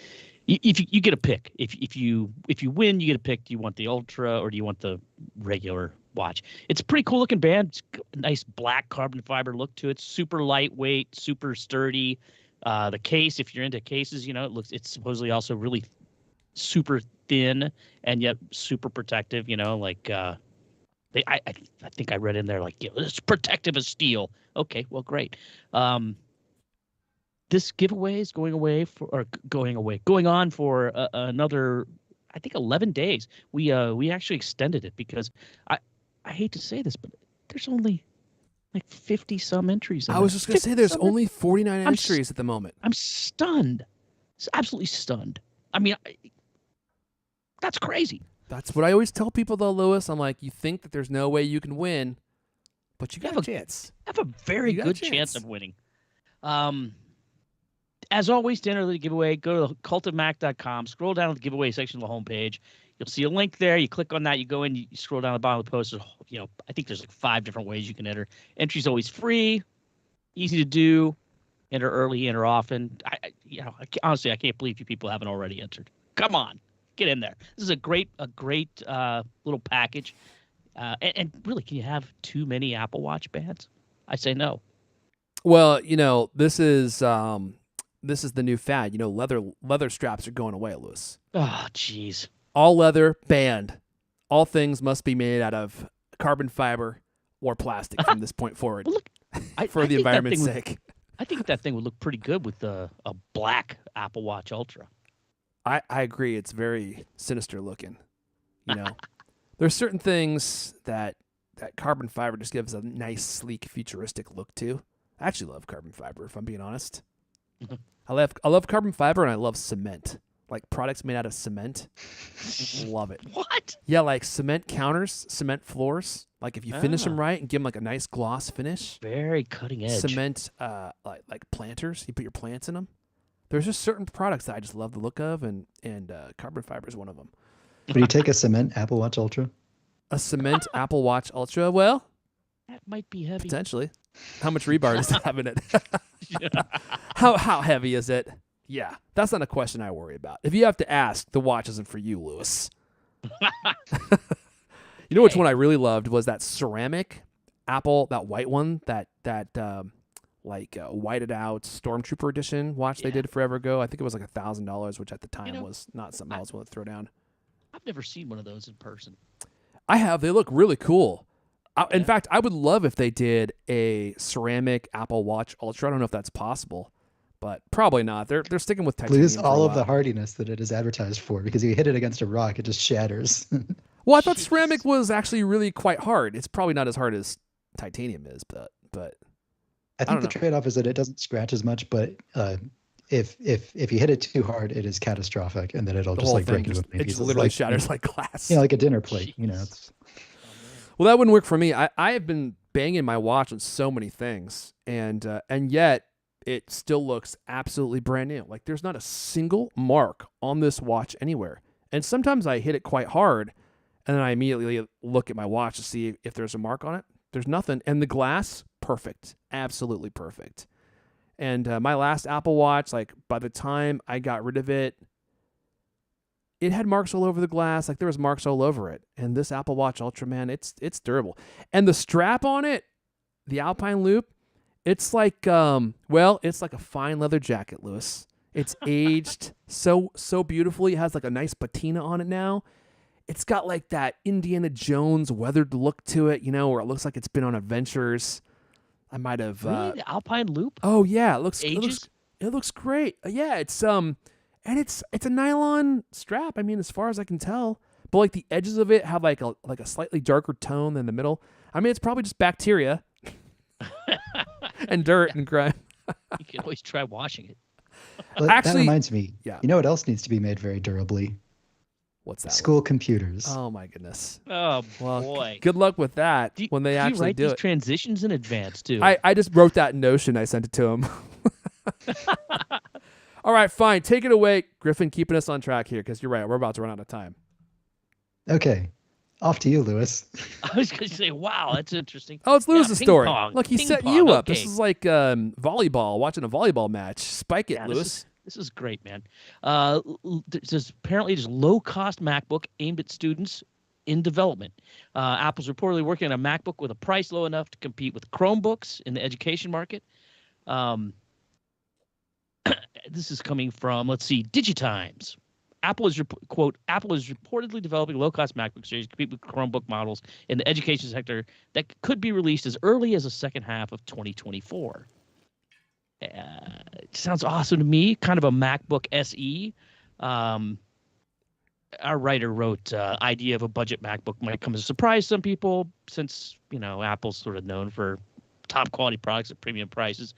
if you get a pick, if you win, you get a pick. Do you want the Ultra or do you want the regular watch? It's a pretty cool looking band. It's got a nice black carbon fiber look to it. Super lightweight, super sturdy. The case, if you're into cases, it's supposedly also really super thin and yet super protective. I think I read in there it's protective as steel. Okay, well, great. This giveaway is going on for another, I think, 11 days. We actually extended it because I hate to say this, but there's only like 50 some entries. I was just gonna say there's only 49 entries at the moment. I'm stunned. It's absolutely stunned. I mean, that's crazy. That's what I always tell people, though, Lewis. I'm like, you think that there's no way you can win, but you got a chance. I have a very good chance of winning. As always, to enter the giveaway, go to cultofmac.com, scroll down to the giveaway section of the homepage. You'll see a link there. You click on that. You go in. You scroll down the bottom of the post. I think there's 5 different ways you can enter. Entry's always free, easy to do. Enter early, enter often. Honestly, I can't believe you people haven't already entered. Come on, get in there. This is a great little package. And really, can you have too many Apple Watch bands? I say no. Well, this is the new fad. Leather straps are going away, Lewis. Oh, jeez. All leather band. all things must be made out of carbon fiber or plastic from this point forward. Well, look, for I the think that environment's thing sake. I think that thing would look pretty good with a black Apple Watch Ultra. I agree. It's very sinister looking. There's certain things that carbon fiber just gives a nice, sleek, futuristic look to. I actually love carbon fiber, if I'm being honest. I love carbon fiber, and I love cement. Like products made out of cement. Love it. What? Yeah, like cement counters, cement floors. Like if you finish them right and give them like a nice gloss finish. Very cutting edge. Cement, like planters. You put your plants in them. There's just certain products that I just love the look of, and carbon fiber is one of them. Would you take a cement Apple Watch Ultra? A cement Apple Watch Ultra? Well, That might be heavy. potentially. How much rebar does it have in it? How heavy is it? Yeah, that's not a question I worry about. If you have to ask, the watch isn't for you, Lewis. You know which one I really loved was that ceramic Apple, that white one, that whited out Stormtrooper edition watch they did forever ago. I think it was like $1,000, which at the time was not something I was willing to throw down. I've never seen one of those in person. I have. They look really cool. In fact, I would love if they did a ceramic Apple Watch Ultra. I don't know if that's possible, but probably not. They're sticking with titanium. Lose for a all of the while. hardiness that it is advertised for, because you hit it against a rock, it just shatters. Well, I thought ceramic was actually really quite hard. It's probably not as hard as titanium is, but I think don't the know. trade-off is that it doesn't scratch as much, but if you hit it too hard, it is catastrophic, and then it'll the just whole like thing break into a million it just pieces. literally Like, shatters like glass. like a dinner plate. It's, Well, that wouldn't work for me. I have been banging my watch on so many things, and yet it still looks absolutely brand new. Like there's not a single mark on this watch anywhere. And sometimes I hit it quite hard, and then I immediately look at my watch to see if there's a mark on it. There's nothing. And the glass, perfect, absolutely perfect. And my last Apple Watch, like by the time I got rid of it, it had marks all over the glass. Like there was marks all over it. And this Apple Watch Ultra, man, it's durable. And the strap on it, the Alpine Loop, it's like it's like a fine leather jacket, Lewis. It's aged so beautifully. It has like a nice patina on it now. It's got like that Indiana Jones weathered look to it, where it looks like it's been on adventures. I might have Really? The Alpine Loop? Oh yeah, it Ages? looks great. Yeah, it's and it's a nylon strap. I mean, as far as I can tell, but like the edges of it have like a slightly darker tone than the middle. I mean, it's probably just bacteria and dirt and grime. You can always try washing it. But Actually- that reminds me. Yeah. You know what else needs to be made very durably? What's that? School computers. Oh my goodness. Oh, Well, boy. good luck with that Do- when they do you actually write do these it. transitions in advance, too? I just wrote that in Notion. I sent it to him. All right, fine. Take it away, Griffin, keeping us on track here because you're right. We're about to run out of time. Okay. Off to you, Lewis. I was going to say, wow, that's interesting. Oh, it's Lewis's ping story. pong. Look, he's Ping setting pong, you up. okay. This is like volleyball, watching a volleyball match. Spike it, Yeah, Lewis. This is great, man. There's apparently just low-cost MacBook aimed at students in development. Apple's reportedly working on a MacBook with a price low enough to compete with Chromebooks in the education market. This is coming from, let's see, Digitimes. Apple is reportedly developing a low-cost MacBook series to compete with Chromebook models in the education sector that could be released as early as the second half of 2024. It sounds awesome to me. Kind of a MacBook SE. Our writer wrote, idea of a budget MacBook might come as a surprise to some people since, Apple's sort of known for top quality products at premium prices.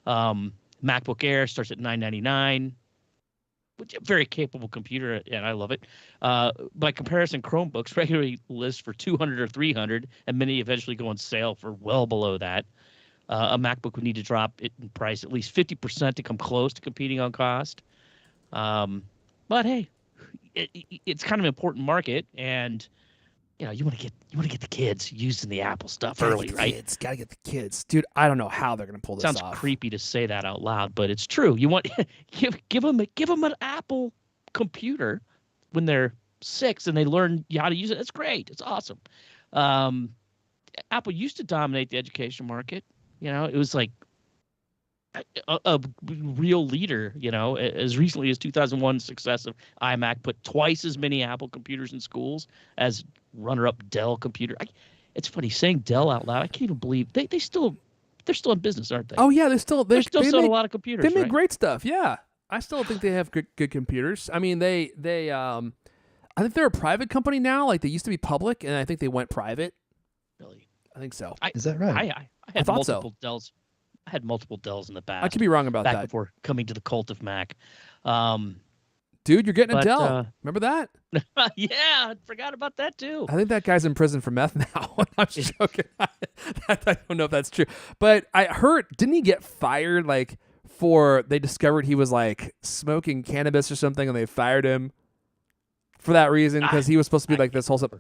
MacBook Air starts at $999, which is a very capable computer, and I love it. By comparison, Chromebooks regularly list for $200 or $300, and many eventually go on sale for well below that. A MacBook would need to drop it in price at least 50% to come close to competing on cost. But hey, it's kind of an important market, and you want to get the kids using the Apple stuff early, right? Gotta get the kids, dude. I don't know how they're gonna pull this Sounds off. creepy to say that out loud, but it's true. You want give them an Apple computer when they're 6 and they learn how to use it. That's great. It's awesome. Apple used to dominate the education market. It was like a real leader. As recently as 2001, success of iMac put twice as many Apple computers in schools as runner-up Dell computer. It's funny saying Dell out loud. I can't even believe they're still in business, aren't they? Oh yeah, they're still selling a lot of computers. They make right? great stuff. Yeah, I still think they have good computers. I mean, they I think they're a private company now. Like they used to be public, and I think they went private. Really? I think so. Is that right? I had thought so. multiple Dells. I had multiple Dells in the past. I could be wrong about back that. before coming to the cult of Mac. Dude, you're getting a but, Dell. Remember that? Yeah, I forgot about that too. I think that guy's in prison for meth now. I'm joking. I don't know if that's true. But I heard, didn't he get fired they discovered he was like smoking cannabis or something and they fired him for that reason because he was supposed to be like this whole stuff.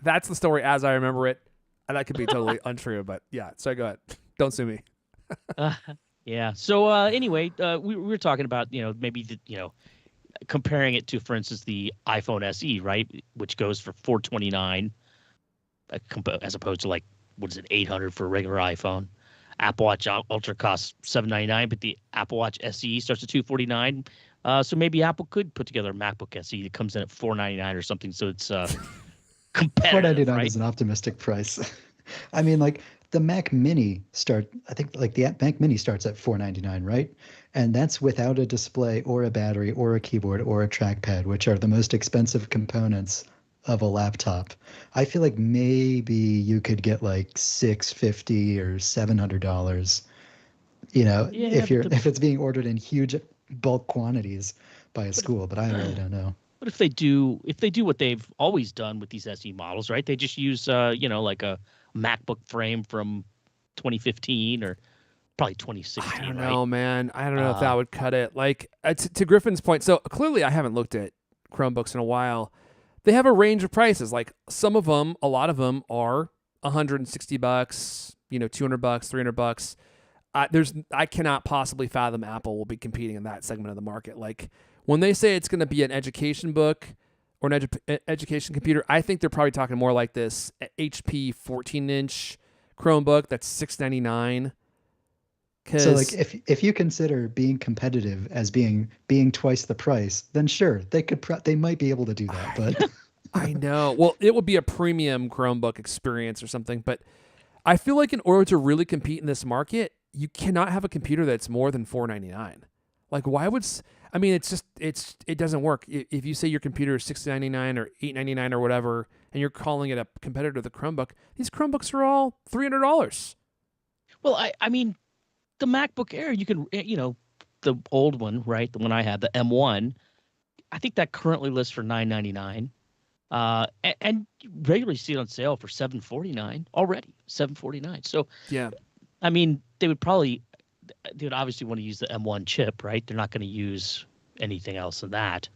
That's the story as I remember it. And that could be totally untrue, but yeah. So go ahead. Don't sue me. Yeah. So anyway, we were talking about, maybe comparing it to, for instance, the iPhone SE, right, which goes for $429, as opposed to what is it, $800 for a regular iPhone. Apple Watch Ultra costs $799, but the Apple Watch SE starts at $249. So maybe Apple could put together a MacBook SE that comes in at $499 or something. So it's competitive. $499 right? is an optimistic price. I mean, the Mac Mini I think the Mac Mini starts at $499, right? And that's without a display or a battery or a keyboard or a trackpad, which are the most expensive components of a laptop. I feel like maybe you could get $650 or $700, if it's being ordered in huge bulk quantities by a school, but I really don't know. But if they do what they've always done with these SE models, right? They just use like a MacBook frame from 2015 or probably 2016. I don't right? know, man. I don't know if that would cut it. To Griffin's point, so clearly I haven't looked at Chromebooks in a while. They have a range of prices. Like some of them, a lot of them are $160, $200, $300. I cannot possibly fathom Apple will be competing in that segment of the market. Like when they say it's going to be an education book or an education computer, I think they're probably talking more like this HP 14-inch Chromebook that's $699. So if you consider being competitive as being twice the price, then sure, they might be able to do that. But I know. Well, it would be a premium Chromebook experience or something. But I feel like in order to really compete in this market, you cannot have a computer that's more than $499. Like, why would? I mean, it doesn't work. If you say your computer is $699 or $899 or whatever, and you're calling it a competitor to the Chromebook, these Chromebooks are all $300. Well, I mean, the MacBook Air, you can, the old one, right? The one I had, the M1, I think that currently lists for $999. And you regularly see it on sale for $749 already, $749. So, yeah, I mean, they would obviously want to use the M1 chip, right? They're not going to use anything else than that.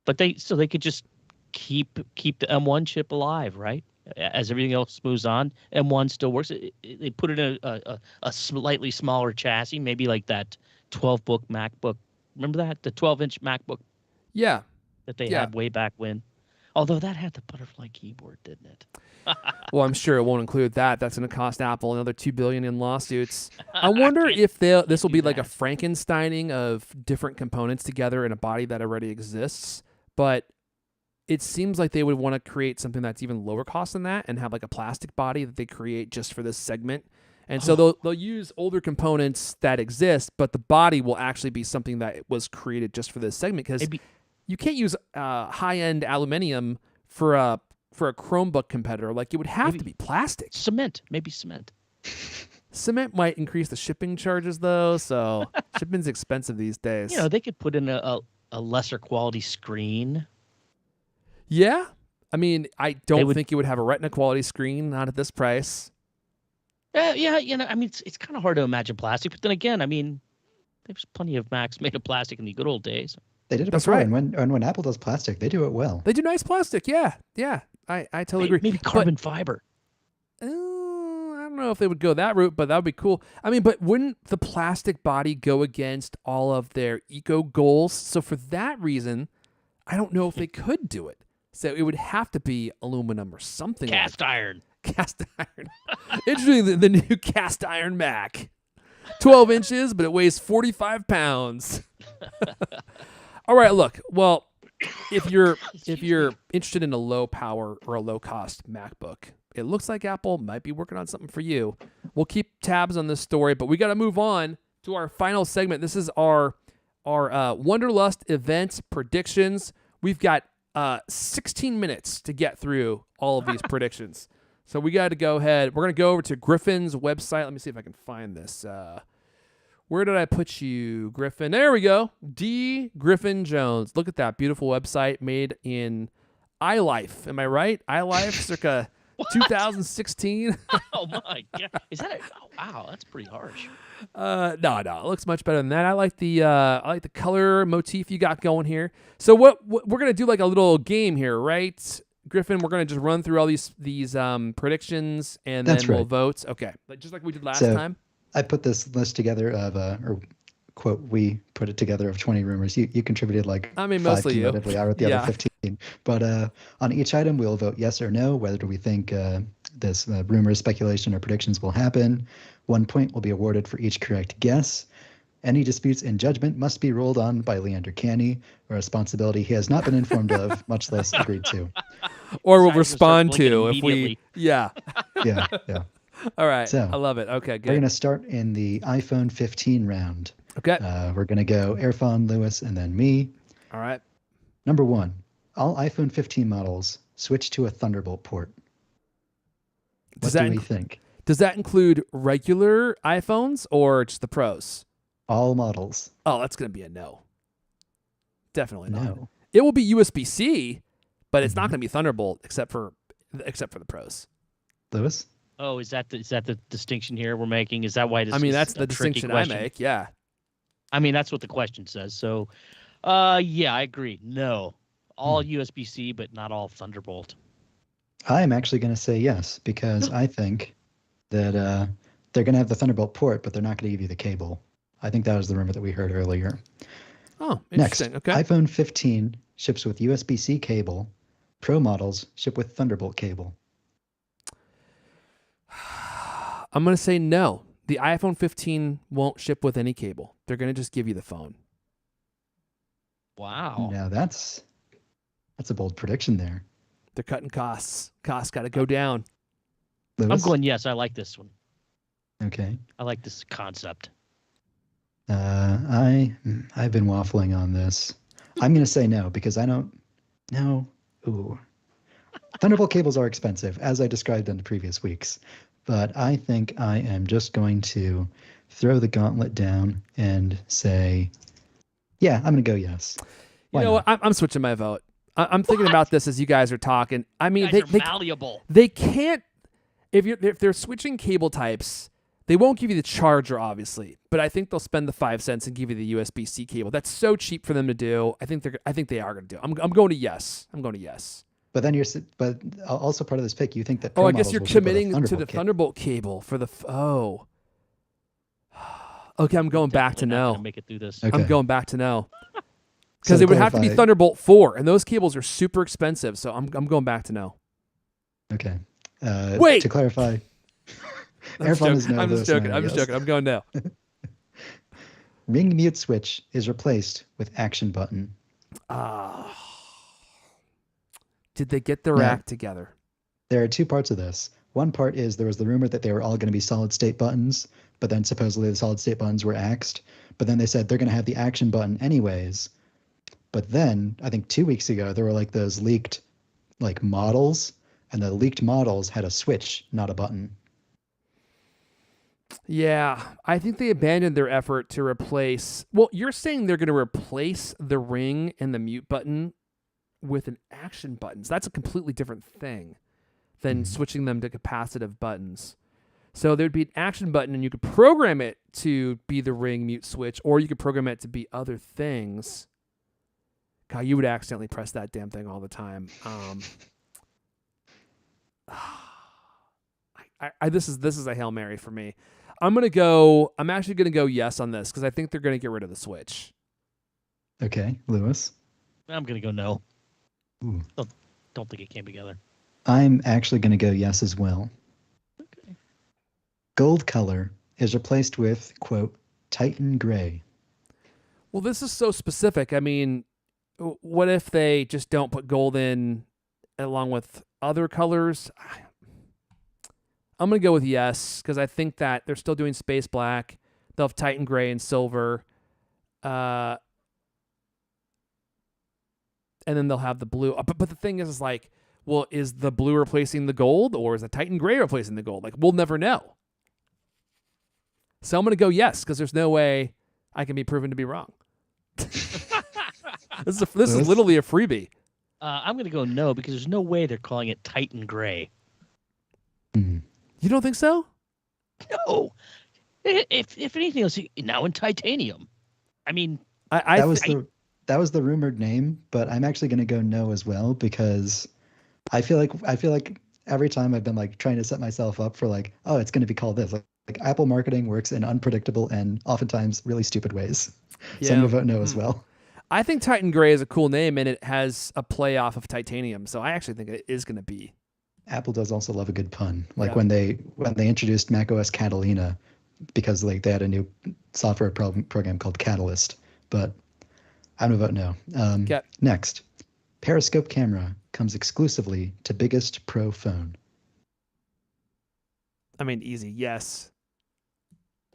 But they could just keep the M1 chip alive, right? As everything else moves on, M1 still works. They put it in a slightly smaller chassis, maybe like that 12-book MacBook. Remember that? The 12-inch MacBook? Yeah. That they had way back when. Although that had the butterfly keyboard, didn't it? Well, I'm sure it won't include that. That's going to cost Apple another $2 billion in lawsuits. I wonder if this will be like a Frankensteining of different components together in a body that already exists. But it seems like they would want to create something that's even lower cost than that and have like a plastic body that they create just for this segment. And so they'll use older components that exist, but the body will actually be something that was created just for this segment because you can't use high-end aluminum for a Chromebook competitor. Like it would have to be plastic. Maybe cement. Cement might increase the shipping charges though, so shipping's expensive these days. They could put in a lesser quality screen. Yeah. I mean, I don't think it would have a Retina quality screen, not at this price. Yeah, I mean, it's kind of hard to imagine plastic, but then again, I mean, there's plenty of Macs made of plastic in the good old days. They did it before, right. and when Apple does plastic, they do it well. They do nice plastic, yeah. I totally agree. Maybe carbon fiber. I don't know if they would go that route, but that would be cool. I mean, but wouldn't the plastic body go against all of their eco goals? So for that reason, I don't know if they could do it. So it would have to be aluminum or something. Cast iron. Cast iron. Introducing the new cast iron Mac. 12 inches, but it weighs 45 pounds. All right, look. Well, if you're Excuse me. interested in a low power or a low cost MacBook, it looks like Apple might be working on something for you. We'll keep tabs on this story, but we got to move on to our final segment. This is our Wonderlust event predictions. We've got 16 minutes to get through all of these predictions. So we got to go ahead. We're going to go over to Griffin's website. Let me see if I can find this. Where did I put you, Griffin? There we go. D. Griffin Jones. Look at that beautiful website made in iLife. Am I right? iLife, circa 2016. Oh my god, is that? Oh, wow, that's pretty harsh. No, it looks much better than that. I like the color motif you got going here. So what we're gonna do like a little game here, right, Griffin? We're gonna just run through all these predictions and That's then we'll right. vote. Okay, just like we did last So- time. I put this list together of, or quote, we put it together of 20 rumors. You contributed like I mean, 5 mostly you. cumulatively. I wrote the Yeah. other 15. But on each item, we'll vote yes or no, whether we think this rumor, speculation, or predictions will happen. 1 point will be awarded for each correct guess. Any disputes in judgment must be ruled on by Leander Canny, a responsibility he has not been informed of, much less agreed to. Or we'll Signs will respond start to blinking if we. immediately. Yeah. Yeah, yeah. All right. So, I love it. Okay, We're good. going to start in the iPhone 15 round. Okay. We're going to go Erfan, Lewis, and then me. All right. Number 1, all iPhone 15 models switch to a Thunderbolt port. What do we think? Does that include regular iPhones or just the Pros? All models. Oh, that's going to be a no. Definitely not. No. It will be USB-C, but it's not Mhm. going to be Thunderbolt except for the Pros. Lewis? Oh, is that the distinction here we're making? Is that why this? I mean, is that's a the tricky distinction question? I make. Yeah. I mean, that's what the question says. So, yeah, I agree. No, all USB-C, but not all Thunderbolt. I am actually going to say yes, because I think that they're going to have the Thunderbolt port, but they're not going to give you the cable. I think that was the rumor that we heard earlier. Oh, Next, interesting. Okay. iPhone 15 ships with USB-C cable. Pro models ship with Thunderbolt cable. I'm going to say no. The iPhone 15 won't ship with any cable. They're going to just give you the phone. Wow. Now that's a bold prediction there. They're cutting costs. Costs got to go down. I'm Lewis? going yes. I like this one. Okay. I like this concept. I've been waffling on this. I'm going to say no, because I don't know. Ooh. Thunderbolt cables are expensive, as I described in the previous weeks. But I think I am just going to throw the gauntlet down and say, yeah, I'm going to go yes. You know what? I'm switching my vote. I'm thinking about this as you guys are talking. I mean, You guys are malleable. they can't. If they're switching cable types, they won't give you the charger, obviously. But I think they'll spend the 5 cents and give you the USB-C cable. That's so cheap for them to do. I think they are going to do. I'm going to yes. I'm going to yes. But then but also part of this pick, you think that Oh, Pro I guess models you're will ship with a committing to the cable. Thunderbolt cable for the. Oh. Okay, I'm going back to Definitely not no. gonna make it through this. Okay. I'm going back to no. So Because to it would have to be clarify- Thunderbolt 4, and those cables are super expensive. So I'm going back to no. Okay. Wait! To clarify, I'm Airphone just is no. joking. I'm just Lewis and joking. I are I'm just yes. joking. I'm going no. Ring mute switch is replaced with action button. Did they get their No. act together? There are two parts of this. One part is there was the rumor that they were all going to be solid state buttons, but then supposedly the solid state buttons were axed. But then they said they're going to have the action button anyways. But then I think 2 weeks ago there were like those leaked like models, and the leaked models had a switch, not a button. Yeah, I think they abandoned their effort to replace. Well, you're saying they're going to replace the ring and the mute button with an action buttons. That's a completely different thing than switching them to capacitive buttons. So there'd be an action button, and you could program it to be the ring mute switch, or you could program it to be other things. God, you would accidentally press that damn thing all the time. This is a Hail Mary for me. I'm actually gonna go yes on this because I think they're gonna get rid of the switch. Okay, Lewis. I'm gonna go no. Ooh. Don't think it came together. I'm actually going to go yes as well. Okay. Gold color is replaced with, quote, Titan gray. Well, this is so specific. I mean, What if they just don't put gold in along with other colors? I'm going to go with yes, because I think that they're still doing space black. They'll have Titan gray and silver. And then they'll have the blue. But the thing is like, well, is the blue replacing the gold, or is the Titan gray replacing the gold? Like, we'll never know. So I'm going to go yes, because there's no way I can be proven to be wrong. This is literally a freebie. I'm going to go no, because there's no way they're calling it Titan gray. You don't think so? No. If anything else, now in titanium. I mean, that was the rumored name, but I'm actually going to go no as well, because I feel like every time I've been like trying to set myself up for like, oh, it's going to be called this. Like Apple marketing works in unpredictable and oftentimes really stupid ways. Yeah. So I'm going to vote no as well. I think Titan Gray is a cool name, and it has a play off of titanium. So I actually think it is going to be. Apple does also love a good pun. Like when they introduced macOS Catalina, because like they had a new software program called Catalyst. But I'm going to vote no. Next, Periscope camera comes exclusively to biggest Pro phone. I mean, easy. Yes.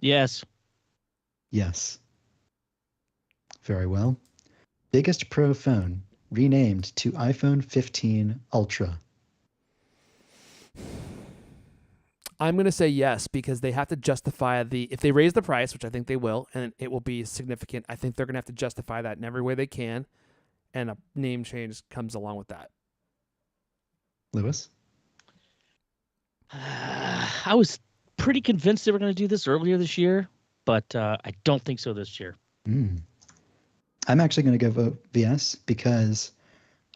Yes. Yes. Very well. Biggest Pro phone renamed to iPhone 15 Ultra. I'm going to say yes, because they have to justify if they raise the price, which I think they will, and it will be significant. I think they're going to have to justify that in every way they can, and a name change comes along with that. Lewis? I was pretty convinced they were going to do this earlier this year, but I don't think so this year. I'm actually going to go vote yes, because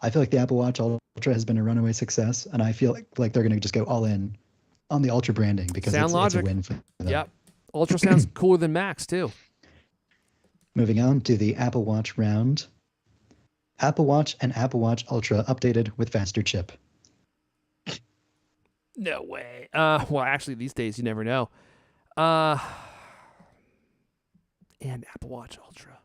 I feel like the Apple Watch Ultra has been a runaway success, and I feel like they're going to just go all in on the Ultra branding, because it's a win for them. Yep. Ultra sounds cooler than Max, too. Moving on to the Apple Watch round. Apple Watch and Apple Watch Ultra updated with faster chip. No way. Well, actually, these days, you never know. And Apple Watch Ultra.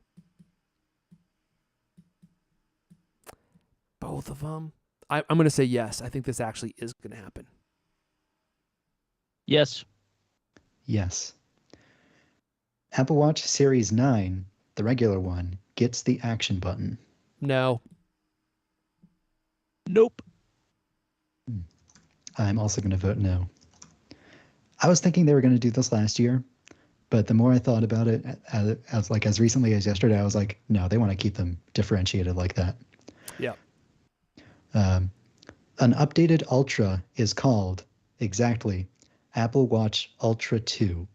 Both of them. I'm going to say yes. I think this actually is going to happen. Yes. Yes. Apple Watch Series 9, the regular one, gets the action button. No. Nope. I'm also going to vote no. I was thinking they were going to do this last year, but the more I thought about it, as recently as yesterday, I was like, no, they want to keep them differentiated like that. Yeah. An updated Ultra is called exactly Apple Watch Ultra 2.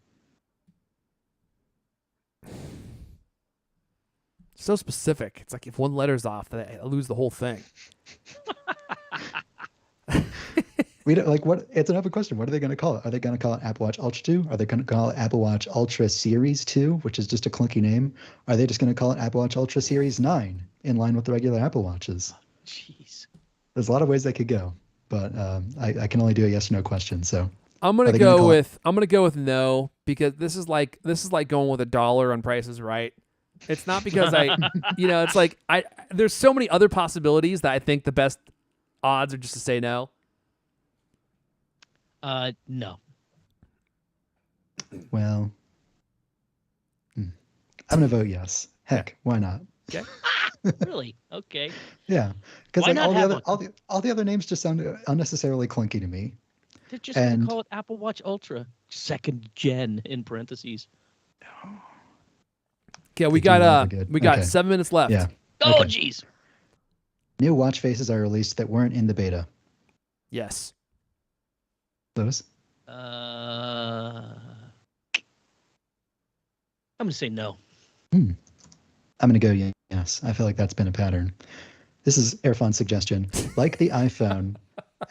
So specific. It's like if one letter's off, I lose the whole thing. We don't like what. It's an open question. What are they going to call it? Are they going to call it Apple Watch Ultra 2? Are they going to call it Apple Watch Ultra Series 2, which is just a clunky name? Are they just going to call it Apple Watch Ultra Series 9, in line with the regular Apple Watches? Jeez. There's a lot of ways they could go, but I can only do a yes or no question. So I'm gonna go with no, because this is like going with $1 on Price is Right. It's not because it's like there's so many other possibilities that I think the best odds are just to say no. No. Well, I'm gonna vote yes. Heck, why not? Okay. Really? Okay. Yeah, because Why like not all the other names just sound unnecessarily clunky to me. They're just going to call it Apple Watch Ultra, 2nd gen in parentheses. Okay, we got 7 minutes left. Yeah. Oh, jeez. New watch faces are released that weren't in the beta. Yes. Lewis? I'm going to say no. I'm going to go yes. I feel like that's been a pattern. This is Irfan's suggestion. Like the iPhone,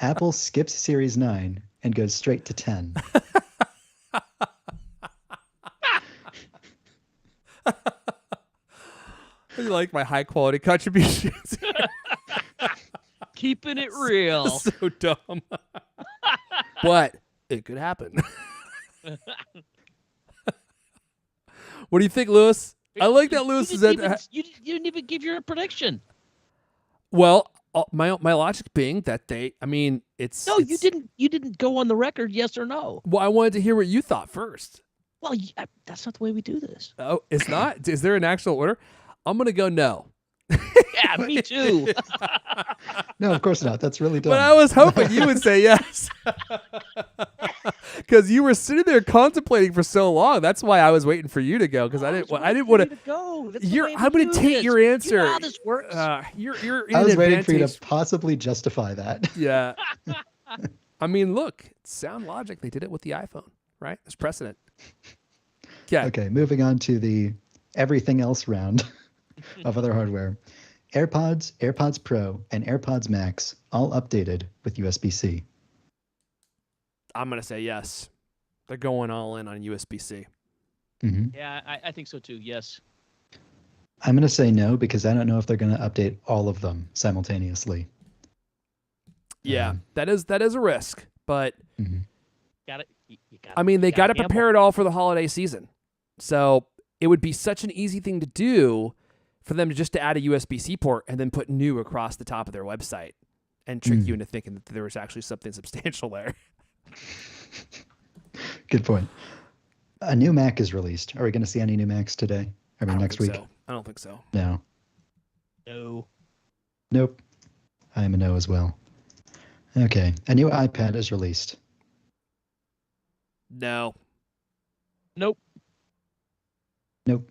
Apple skips Series 9 and goes straight to 10. You like my high quality contributions. Keeping it real. So dumb. But it could happen. What do you think, Lewis? I like that Lewis is at. You didn't even give your prediction. Well, my logic being that it's No, you didn't. You didn't go on the record, yes or no. Well, I wanted to hear what you thought first. Well, that's not the way we do this. Oh, it's not? Is there an actual order? I'm going to go no. Yeah, me too. No, of course not. That's really dumb. But I was hoping you would say yes. Because you were sitting there contemplating for so long. That's why I was waiting for you to go. Because I didn't want to go. I'm going to take your answer. You know how this works. You're in I was an waiting for you advantage. to possibly justify that. Yeah. I mean, look, sound logic. They did it with the iPhone, right? There's precedent. Yeah. Okay, moving on to the everything else round of other hardware. AirPods, AirPods Pro, and AirPods Max all updated with USB-C. I'm going to say yes. They're going all in on USB-C. Mm-hmm. Yeah, I think so too. Yes. I'm going to say no because I don't know if they're going to update all of them simultaneously. Yeah, that is a risk, but Mm-hmm. they got to prepare it all for the holiday season. So it would be such an easy thing to do for them to add a USB-C port and then put new across the top of their website and trick you into thinking that there was actually something substantial there. Good point. A new Mac is released. Are we going to see any new Macs today? I mean, next week? So. I don't think so. No. No. Nope. I am a no as well. Okay. A new iPad is released. No. Nope. Nope.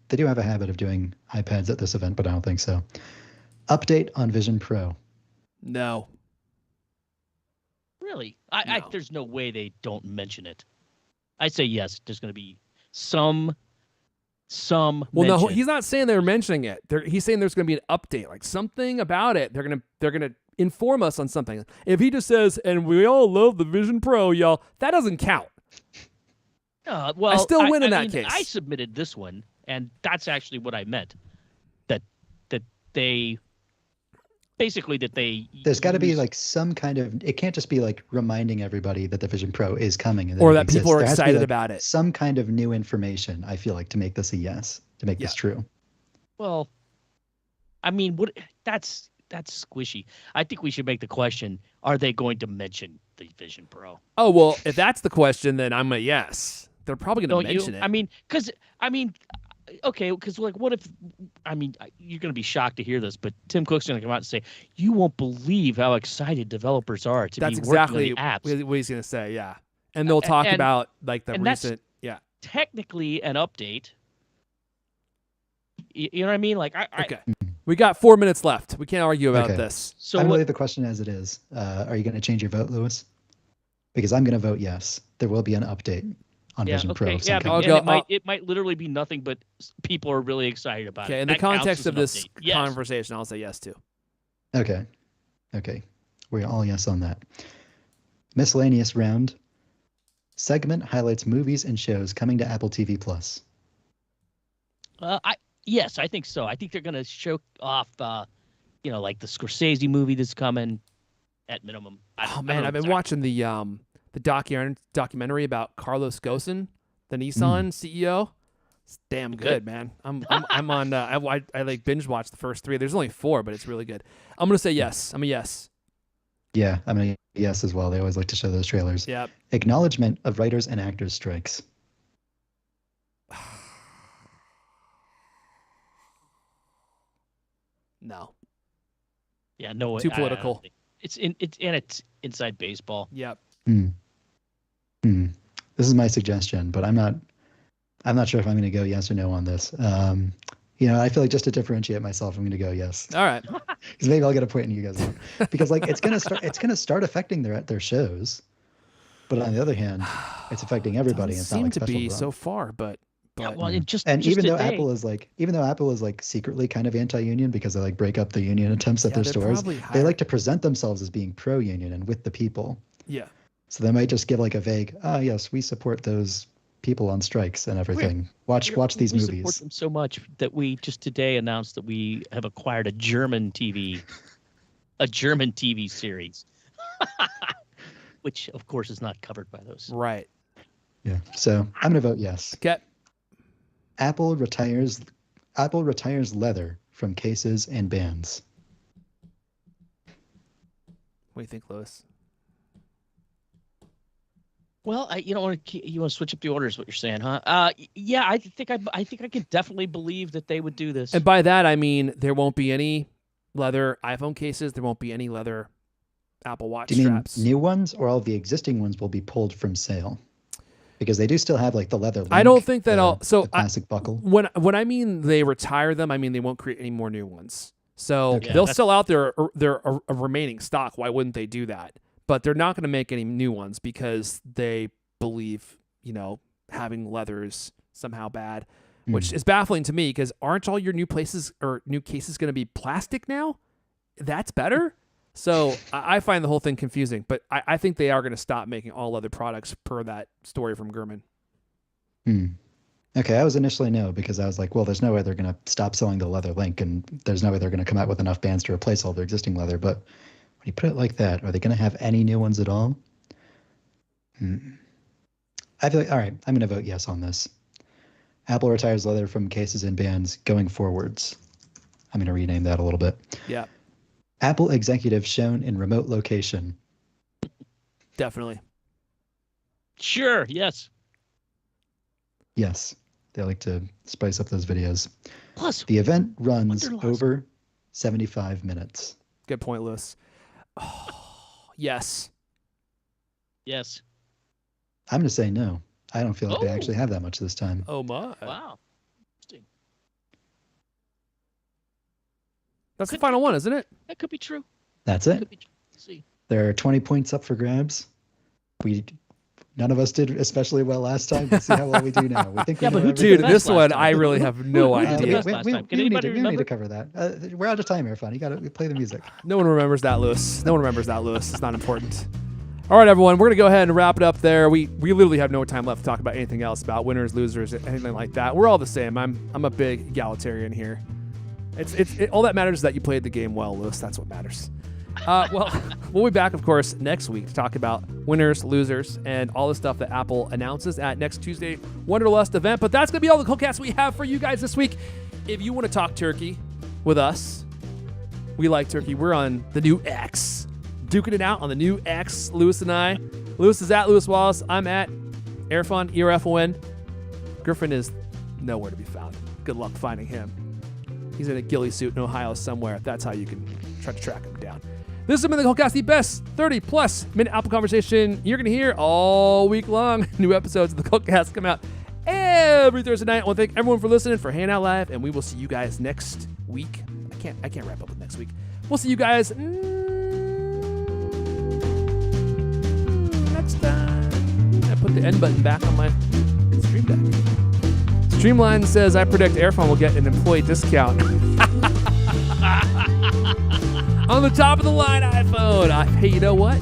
They do have a habit of doing iPads at this event, but I don't think so. Update on Vision Pro. No. Really? No. There's no way they don't mention it. I say yes. There's going to be some. Well, mention. no, he's not saying they're mentioning it. He's saying there's going to be an update, like something about it. They're gonna inform us on something. If he just says, "And we all love the Vision Pro, y'all," that doesn't count. Well, I still win in that case. I submitted this one, and that's actually what I meant. That they basically There's got to be like some kind of. It can't just be like reminding everybody that the Vision Pro is coming and or it that people exists. are There has to be, excited like, about it. Some kind of new information. I feel like to make this a yes, to make this true. Well, that's squishy. I think we should make the question: are they going to mention the Vision Pro? Oh well, if that's the question, then I'm a yes. They're probably going to mention it. Okay, because like, what if? You're going to be shocked to hear this, but Tim Cook's going to come out and say, "You won't believe how excited developers are to That's be working on exactly the apps." what he's going to say. Yeah, and they'll talk about like the recent. Yeah, technically an update. You know what I mean? Like, okay. We got 4 minutes left. We can't argue about this. So I'm going to leave the question as it is. Are you going to change your vote, Lewis? Because I'm going to vote yes. There will be an update on Vision Pro. Yeah, it might literally be nothing, but people are really excited about it. Okay, in the context of this conversation, I'll say yes too. Okay. We're all yes on that. Miscellaneous round. Segment highlights movies and shows coming to Apple TV Plus. Yes, I think so. I think they're going to show off, like the Scorsese movie that's coming at minimum. I've been watching the documentary about Carlos Ghosn, the Nissan CEO. It's damn good, man. I'm on. I like binge watched the first 3. There's only 4, but it's really good. I'm gonna say yes. I'm a yes. Yeah, I'm a yes as well. They always like to show those trailers. Yep. Acknowledgement of writers and actors strikes. No. Yeah, no. Too political. It's inside baseball. Yep. This is my suggestion, but I'm not sure if I'm going to go yes or no on this. I feel like just to differentiate myself, I'm going to go yes. All right. Because maybe I'll get a point and you guys won't. Because like it's going to start affecting their shows, but on the other hand, it's affecting everybody. Doesn't it's not seem like to special be to them. so far, but. Even though Apple is like secretly kind of anti-union because they like break up the union attempts at their stores, they like to present themselves as being pro-union and with the people. Yeah. So they might just give like a vague, yes, we support those people on strikes and everything. Watch these movies. We support them so much that we just today announced that we have acquired a German TV series, which of course is not covered by those. Right. Yeah. So I'm going to vote yes. Okay. Apple retires leather from cases and bands. What do you think, Lewis? Well, you don't want to switch up the orders. What you're saying, huh? Yeah, I think I could definitely believe that they would do this. And by that I mean there won't be any leather iPhone cases. There won't be any leather Apple Watch Do you straps. mean new ones, or all of the existing ones will be pulled from sale? Because they do still have like the leather link, I don't think that the plastic buckle. When I mean they retire them, I mean they won't create any more new ones. So Okay. they'll sell out their remaining stock. Why wouldn't they do that? But they're not going to make any new ones because they believe, having leather is somehow bad, which is baffling to me because aren't all your new cases going to be plastic now? That's better. So I find the whole thing confusing, but I think they are going to stop making all leather products per that story from Gurman. Okay, I was initially no, because I was like, well, there's no way they're going to stop selling the leather link, and there's no way they're going to come out with enough bands to replace all their existing leather. But when you put it like that, are they going to have any new ones at all? I feel like, all right, I'm going to vote yes on this. Apple retires leather from cases and bands going forwards. I'm going to rename that a little bit. Yeah. Apple executive shown in remote location. Definitely. Sure. Yes. Yes. They like to spice up those videos. Plus, the event runs Wonderlust. over 75 minutes. Good point, Lewis. Oh, yes. Yes. I'm going to say no. I don't feel like they actually have that much this time. Oh, my. Wow. That's the final one, isn't it? That could be true. That's it. Could be true. Let's see. There are 20 points up for grabs. None of us did especially well last time. We'll see how well we do now. We think we know everything. Dude, the this best last one, time? I really have no Who did the idea. best last time? Can We anybody don't need remember? to cover that. We're out of time, Irfan. You got to play the music. No one remembers that, Lewis. No one remembers that, Lewis. It's not important. All right, everyone, we're going to go ahead and wrap it up there. We literally have no time left to talk about anything else, about winners, losers, anything like that. We're all the same. I'm a big egalitarian here. It's all that matters is that you played the game well, Lewis. That's what matters. Well, we'll be back, of course, next week to talk about winners, losers, and all the stuff that Apple announces at next Tuesday Wonderlust event. But that's going to be all the CultCast we have for you guys this week. If you want to talk turkey with us, we like turkey. We're on the new X, duking it out on the new X, Lewis and I. Lewis is at Lewis Wallace. I'm at Irfan, ERFON. Griffin is nowhere to be found. Good luck finding him. He's in a ghillie suit in Ohio somewhere. That's how you can try to track him down. This has been the CultCast, the best 30-plus minute Apple conversation you're going to hear all week long. New episodes of the CultCast come out every Thursday night. I want to thank everyone for listening, for hanging out live, and we will see you guys next week. I can't wrap up with next week. We'll see you guys next time. I put the end button back on my stream deck. Streamline says, I predict Airphone will get an employee discount. On the top of the line iPhone. Hey, you know what?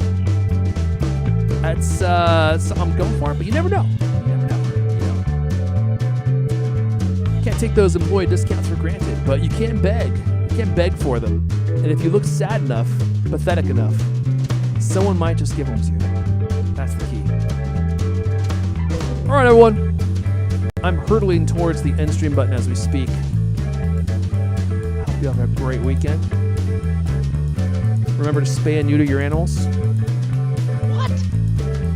That's something I'm going for, but you never know. Can't take those employee discounts for granted, but you can beg. You can beg for them. And if you look sad enough, pathetic enough, someone might just give them to you. That's the key. All right, everyone. I'm hurtling towards the end stream button as we speak. I hope you all have a great weekend. Remember to spay and neuter your animals. What?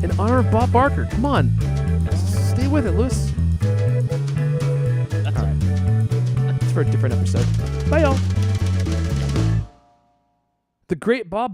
In honor of Bob Barker. Come on. Stay with it, Lewis. That's all right. It's for a different episode. Bye, y'all. The great Bob